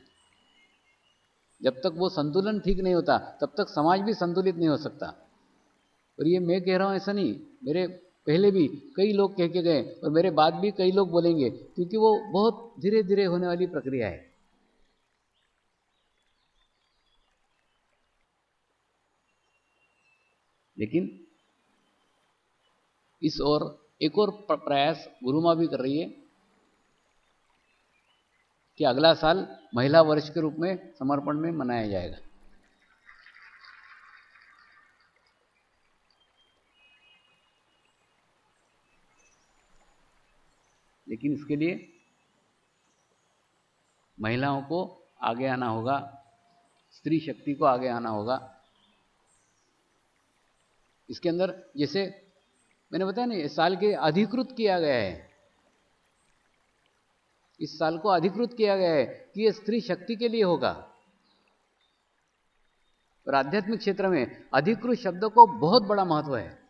जब तक वो संतुलन ठीक नहीं होता तब तक समाज भी संतुलित नहीं हो सकता। और ये मैं कह रहा हूं ऐसा नहीं, मेरे पहले भी कई लोग कह के गए और मेरे बाद भी कई लोग बोलेंगे, क्योंकि वो बहुत धीरे धीरे होने वाली प्रक्रिया है। लेकिन इस ओर एक और प्रयास गुरु माँ भी कर रही है कि अगला साल महिला वर्ष के रूप में समर्पण में मनाया जाएगा। लेकिन इसके लिए महिलाओं को आगे आना होगा, स्त्री शक्ति को आगे आना होगा। इसके अंदर जैसे मैंने बताया ना, इस साल के अधिकृत किया गया है, इस साल को अधिकृत किया गया है कि यह स्त्री शक्ति के लिए होगा। और आध्यात्मिक क्षेत्र में अधिकृत शब्द को बहुत बड़ा महत्व है।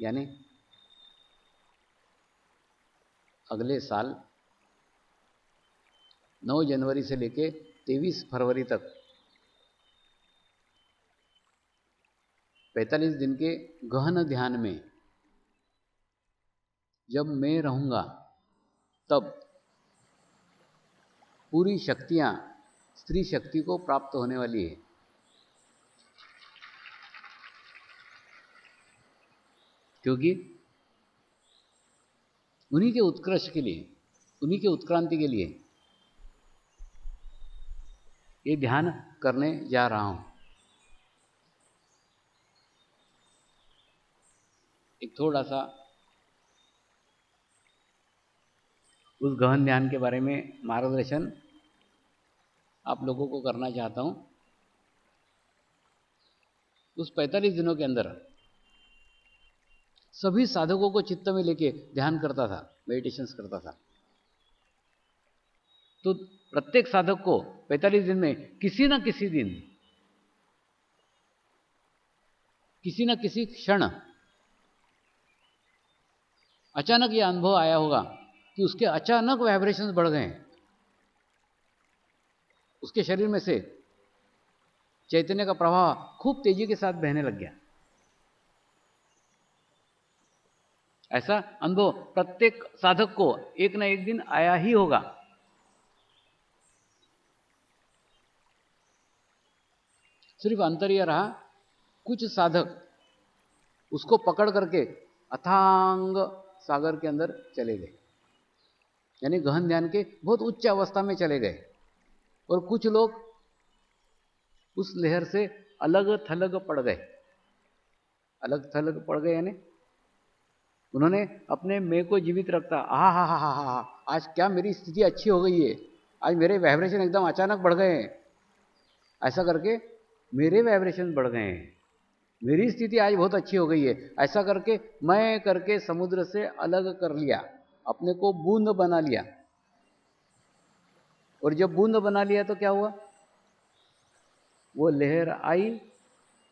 यानी अगले साल 9 जनवरी से लेके 23 फरवरी तक 45 दिन के गहन ध्यान में जब मैं रहूंगा, तब पूरी शक्तियां स्त्री शक्ति को प्राप्त होने वाली है। क्योंकि उन्हीं के उत्कृष्ट के लिए, उन्हीं के उत्क्रांति के लिए ये ध्यान करने जा रहा हूं। एक थोड़ा सा उस गहन ध्यान के बारे में मार्गदर्शन आप लोगों को करना चाहता हूं। उस 45 दिनों के अंदर सभी साधकों को चित्त में लेके ध्यान करता था, मेडिटेशंस करता था। तो प्रत्येक साधक को 45 दिन में किसी न किसी दिन, किसी न किसी क्षण अचानक यह अनुभव आया होगा कि उसके अचानक वाइब्रेशंस बढ़ गए, उसके शरीर में से चैतन्य का प्रवाह खूब तेजी के साथ बहने लग गया। ऐसा अनुभव प्रत्येक साधक को एक न एक दिन आया ही होगा। सिर्फ अंतर यह रहा, कुछ साधक उसको पकड़ करके अथांग सागर के अंदर चले गए, यानी गहन ध्यान के बहुत उच्च अवस्था में चले गए। और कुछ लोग उस लहर से अलग थलग पड़ गए। अलग थलग पड़ गए यानी उन्होंने अपने मैं को जीवित रखता, हा, आज क्या मेरी स्थिति अच्छी हो गई है, आज मेरे वाइब्रेशन एकदम अचानक बढ़ गए हैं, ऐसा करके मेरे वाइब्रेशन बढ़ गए हैं, मेरी स्थिति आज बहुत अच्छी हो गई है, ऐसा करके मैं करके समुद्र से अलग कर लिया, अपने को बूंद बना लिया। और जब बूंद बना लिया तो क्या हुआ, वो लहर आई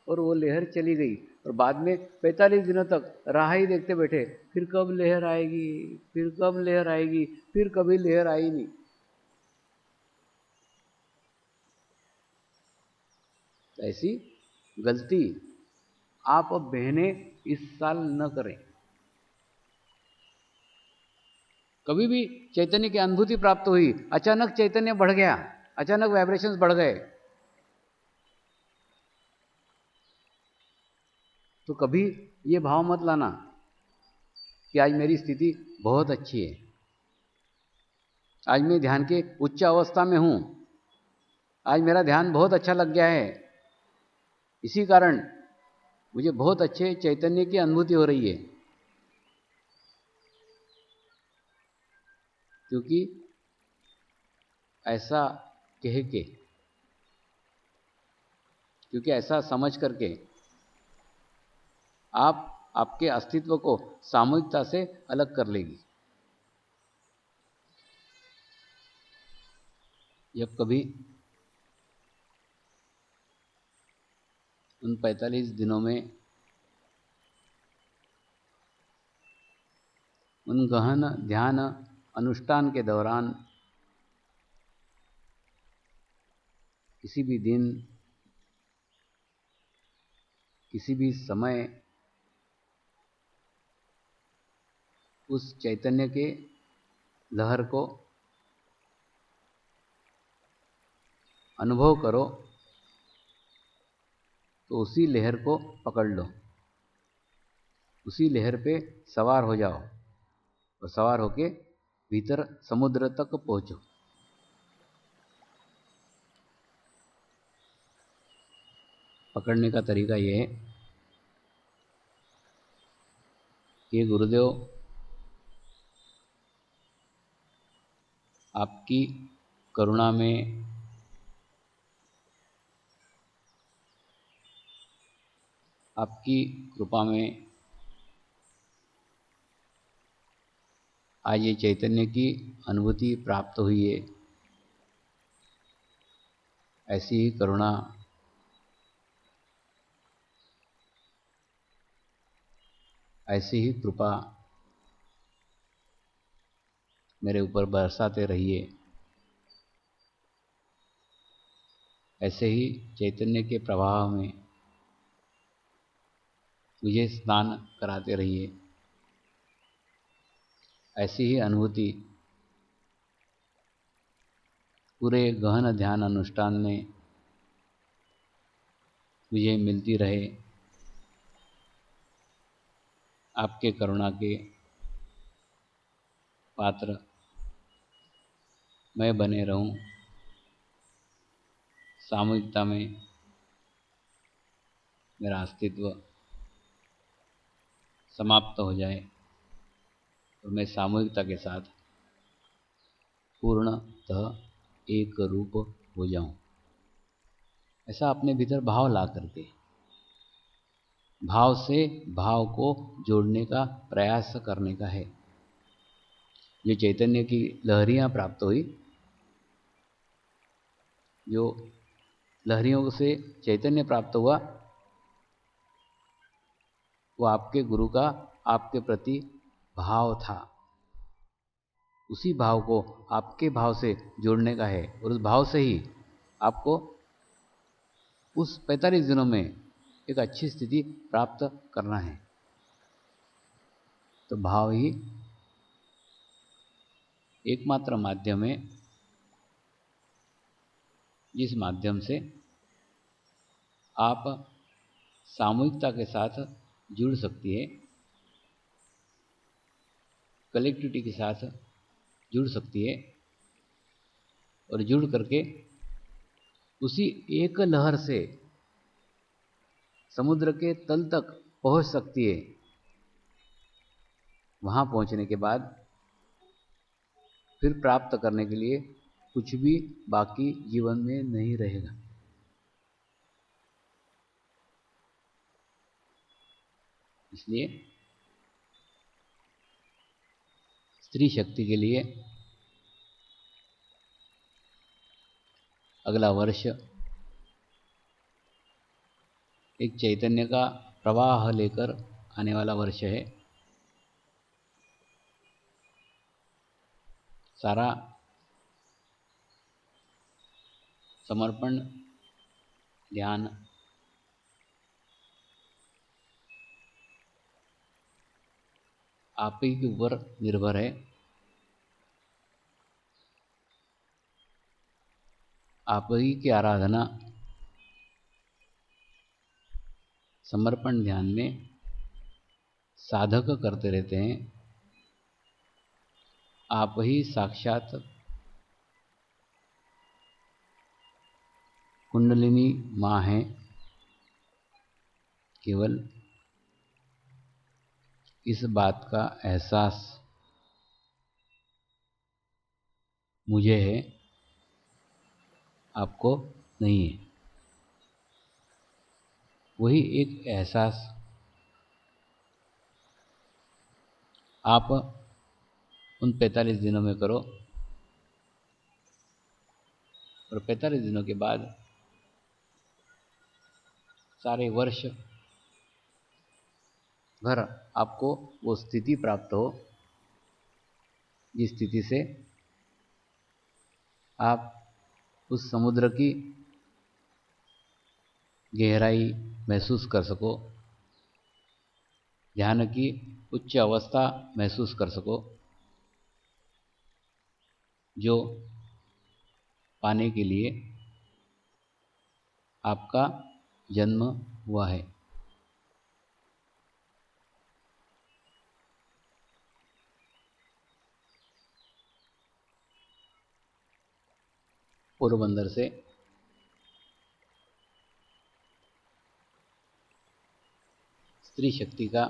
और वो लहर चली गई। और बाद में 45 दिनों तक राह ही देखते बैठे, फिर कब लहर आएगी, फिर कब लहर आएगी, फिर कभी लहर आई नहीं। ऐसी गलती आप बहनें इस साल न करें। कभी भी चैतन्य की अनुभूति प्राप्त हुई, अचानक चैतन्य बढ़ गया, अचानक वाइब्रेशंस बढ़ गए, तो कभी ये भाव मत लाना कि आज मेरी स्थिति बहुत अच्छी है, आज मैं ध्यान के उच्च अवस्था में हूं, आज मेरा ध्यान बहुत अच्छा लग गया है, इसी कारण मुझे बहुत अच्छे चैतन्य की अनुभूति हो रही है। क्योंकि ऐसा कह के, क्योंकि ऐसा समझ करके आप आपके अस्तित्व को सामूहिकता से अलग कर लेगी। जब कभी उन 45 दिनों में उन गहन ध्यान अनुष्ठान के दौरान किसी भी दिन, किसी भी समय उस चैतन्य के लहर को अनुभव करो, तो उसी लहर को पकड़ लो। उसी लहर पे सवार हो जाओ और सवार होके भीतर समुद्र तक पहुंचो। पकड़ने का तरीका ये है कि गुरुदेव आपकी करुणा में, आपकी कृपा में आज ये चैतन्य की अनुभूति प्राप्त हुई है। ऐसी ही करुणा ऐसी ही कृपा मेरे ऊपर बरसाते रहिए। ऐसे ही चैतन्य के प्रवाह में मुझे स्नान कराते रहिए। ऐसी ही अनुभूति पूरे गहन ध्यान अनुष्ठान में मुझे मिलती रहे। आपके करुणा के पात्र मैं बने रहूं। सामूहिकता में मेरा अस्तित्व समाप्त हो जाए और मैं सामूहिकता के साथ पूर्णतः एक रूप हो जाऊं। ऐसा अपने भीतर भाव ला करके, भाव से भाव को जोड़ने का प्रयास करने का है। जो चैतन्य की लहरियां प्राप्त हुई, जो लहरियों से चैतन्य प्राप्त हुआ, वो आपके गुरु का आपके प्रति भाव था। उसी भाव को आपके भाव से जोड़ने का है और उस भाव से ही आपको उस 45 दिनों में एक अच्छी स्थिति प्राप्त करना है। तो भाव ही एकमात्र माध्यम है जिस माध्यम से आप सामूहिकता के साथ जुड़ सकती है, कलेक्टिविटी के साथ जुड़ सकती है और जुड़ करके उसी एक लहर से समुद्र के तल तक पहुंच सकती है। वहां पहुंचने के बाद फिर प्राप्त करने के लिए कुछ भी बाकी जीवन में नहीं रहेगा। इसलिए स्त्री शक्ति के लिए अगला वर्ष एक चैतन्य का प्रवाह लेकर आने वाला वर्ष है। सारा समर्पण ध्यान आप ही के ऊपर निर्भर है। आप ही की आराधना समर्पण ध्यान में साधक करते रहते हैं। आप ही साक्षात कुंडलिनी माँ हैं। केवल इस बात का एहसास मुझे है, आपको नहीं है। वही एक एहसास आप उन 45 दिनों में करो और 45 दिनों के बाद सारे वर्ष भर आपको वो स्थिति प्राप्त हो जिस स्थिति से आप उस समुद्र की गहराई महसूस कर सको, ध्यान की उच्च अवस्था महसूस कर सको, जो पाने के लिए आपका जन्म हुआ है। पोरबंदर से स्त्री शक्ति का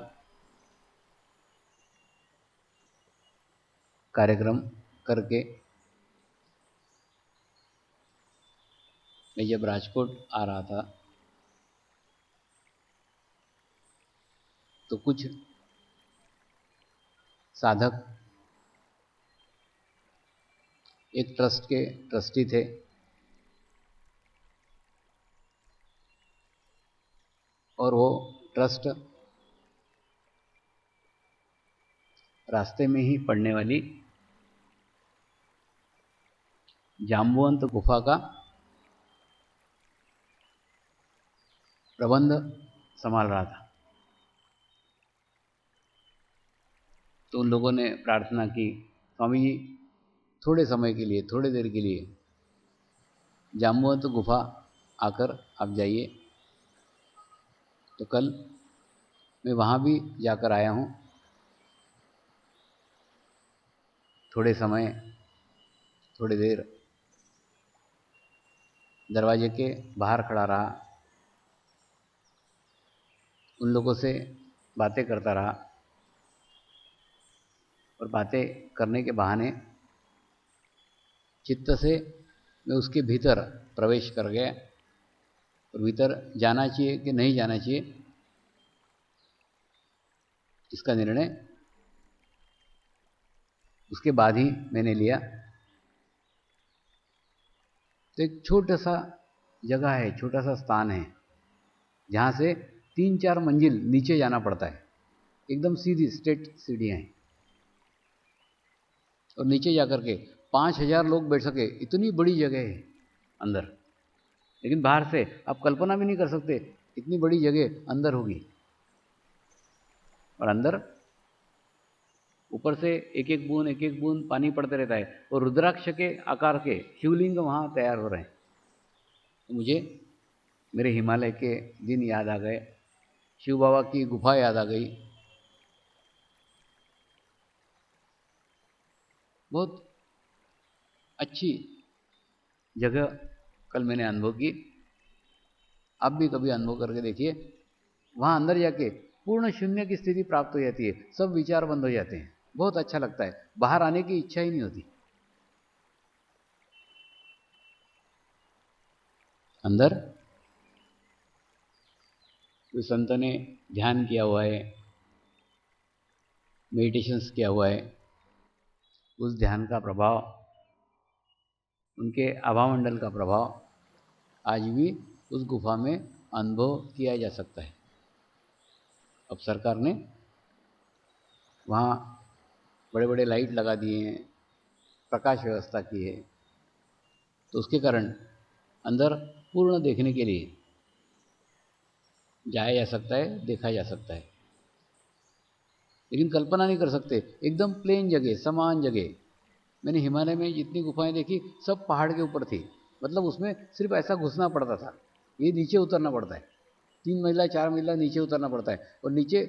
कार्यक्रम करके मैं जब राजकोट आ रहा था तो कुछ साधक एक ट्रस्ट के ट्रस्टी थे, और वो ट्रस्ट रास्ते में ही पड़ने वाली जाम्बुवंत गुफा का प्रबंध संभाल रहा था। तो उन लोगों ने प्रार्थना की, स्वामी जी थोड़े समय के लिए, थोड़ी देर के लिए जाम्बुवंत गुफा आकर आप जाइए। तो कल मैं वहाँ भी जाकर आया हूँ। थोड़े समय, थोड़ी देर दरवाजे के बाहर खड़ा रहा, उन लोगों से बातें करता रहा, और बातें करने के बहाने चित्त से मैं उसके भीतर प्रवेश कर गया। और भीतर जाना चाहिए कि नहीं जाना चाहिए, इसका निर्णय उसके बाद ही मैंने लिया। तो एक छोटा सा जगह है, छोटा सा स्थान है, जहाँ से 3-4 मंजिल नीचे जाना पड़ता है। एकदम सीधी स्ट्रेट सीढ़ियाँ हैं, और नीचे जाकर के 5000 लोग बैठ सके इतनी बड़ी जगह है अंदर। लेकिन बाहर से आप कल्पना भी नहीं कर सकते इतनी बड़ी जगह अंदर होगी। और अंदर ऊपर से एक एक बूंद पानी पड़ते रहता है, और रुद्राक्ष के आकार के शिवलिंग वहाँ तैयार हो रहे हैं। तो मुझे मेरे हिमालय के दिन याद आ गए, शिव बाबा की गुफा याद आ गई। बहुत अच्छी जगह कल मैंने अनुभव की। आप भी कभी अनुभव करके देखिए। वहाँ अंदर जाके पूर्ण शून्य की स्थिति प्राप्त हो जाती है, सब विचार बंद हो जाते हैं, बहुत अच्छा लगता है, बाहर आने की इच्छा ही नहीं होती। अंदर कोई संत ने ध्यान किया हुआ है, मेडिटेशंस किया हुआ है, उस ध्यान का प्रभाव, उनके आभामंडल का प्रभाव आज भी उस गुफा में अनुभव किया जा सकता है। अब सरकार ने वहाँ बड़े बड़े लाइट लगा दिए हैं, प्रकाश व्यवस्था की है, तो उसके कारण अंदर पूर्ण देखने के लिए जाया जा सकता है, देखा जा सकता है। लेकिन कल्पना नहीं कर सकते, एकदम प्लेन जगह, समान जगह। मैंने हिमालय में जितनी गुफाएं देखी सब पहाड़ के ऊपर थी, मतलब उसमें सिर्फ ऐसा घुसना पड़ता था, ये नीचे उतरना पड़ता है, 3 मंजिला 4 मंजिला नीचे उतरना पड़ता है। और नीचे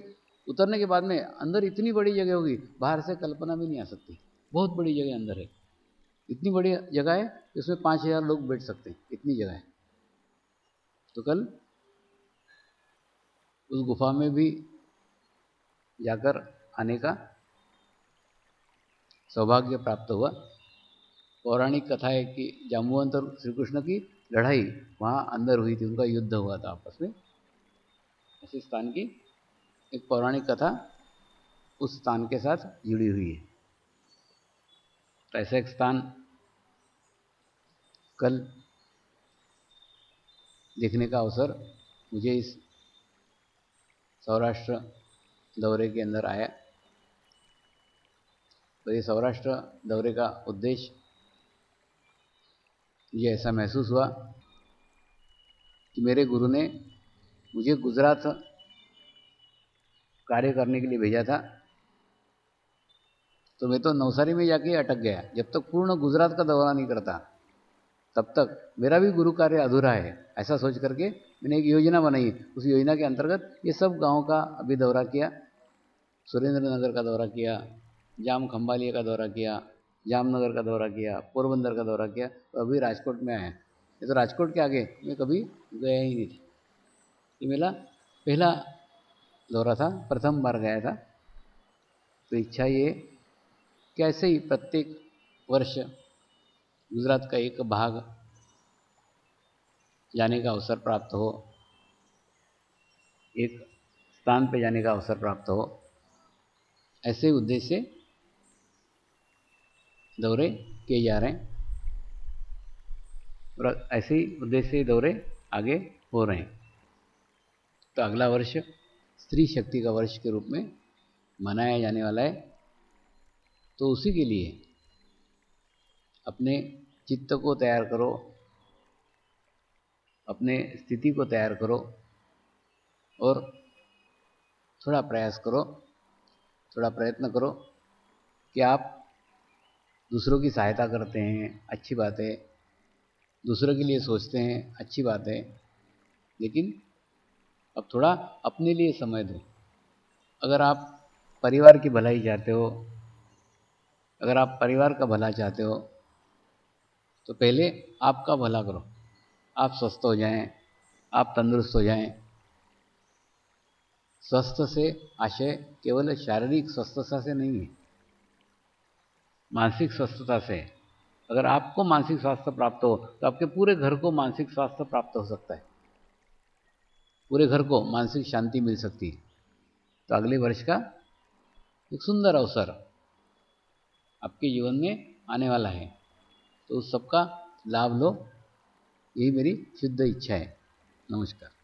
उतरने के बाद में अंदर इतनी बड़ी जगह होगी, बाहर से कल्पना भी नहीं आ सकती। बहुत बड़ी जगह अंदर है, इतनी बड़ी जगह है कि उसमें 5000 लोग बैठ सकते हैं, इतनी जगह है। तो कल उस गुफा में भी जाकर आने का सौभाग्य प्राप्त हुआ। पौराणिक कथा है कि जाम्बुवंत और श्री कृष्ण की लड़ाई वहाँ अंदर हुई थी, उनका युद्ध हुआ था आपस में। ऐसे स्थान की एक पौराणिक कथा उस स्थान के साथ जुड़ी हुई है। तो ऐसा एक स्थान कल देखने का अवसर मुझे इस सौराष्ट्र दौरे के अंदर आया। तो ये सौराष्ट्र दौरे का उद्देश्य, ये ऐसा महसूस हुआ कि मेरे गुरु ने मुझे गुजरात कार्य करने के लिए भेजा था, तो मैं तो नवसारी में जाके अटक गया। जब तक पूर्ण गुजरात का दौरा नहीं करता तब तक मेरा भी गुरु कार्य अधूरा है, ऐसा सोच करके मैंने एक योजना बनाई। उस योजना के अंतर्गत ये सब गाँव का अभी दौरा किया, सुरेंद्र नगर का दौरा किया, जाम खंबालिया का दौरा किया, जामनगर का दौरा किया, पोरबंदर का दौरा किया, तो अभी राजकोट में आया। ये तो राजकोट के आगे मैं कभी गया ही नहीं था। ये मेरा पहला दौरा था, प्रथम बार गया था। तो इच्छा ये कि ऐसे ही प्रत्येक वर्ष गुजरात का एक भाग जाने का अवसर प्राप्त हो, एक स्थान पे जाने का अवसर प्राप्त हो, ऐसे उद्देश्य से दौरे किए जा रहे हैं और ऐसे ही उद्देश्य से दौरे आगे हो रहे हैं। तो अगला वर्ष स्त्री शक्ति का वर्ष के रूप में मनाया जाने वाला है। तो उसी के लिए अपने चित्त को तैयार करो, अपने स्थिति को तैयार करो और थोड़ा प्रयास करो, थोड़ा प्रयत्न करो कि आप दूसरों की सहायता करते हैं, अच्छी बात है, दूसरों के लिए सोचते हैं, अच्छी बात है, लेकिन अब थोड़ा अपने लिए समय दो। अगर आप परिवार की भलाई चाहते हो, अगर आप परिवार का भला चाहते हो, तो पहले आपका भला करो। आप स्वस्थ हो जाएं, आप तंदुरुस्त हो जाएं। स्वस्थ से आशय केवल शारीरिक स्वस्थता से नहीं है, मानसिक स्वस्थता से। अगर आपको मानसिक स्वास्थ्य प्राप्त हो तो आपके पूरे घर को मानसिक स्वास्थ्य प्राप्त हो सकता है, पूरे घर को मानसिक शांति मिल सकती है। तो अगले वर्ष का एक सुंदर अवसर आपके जीवन में आने वाला है, तो उस सबका लाभ लो, यही मेरी शुद्ध इच्छा है। नमस्कार।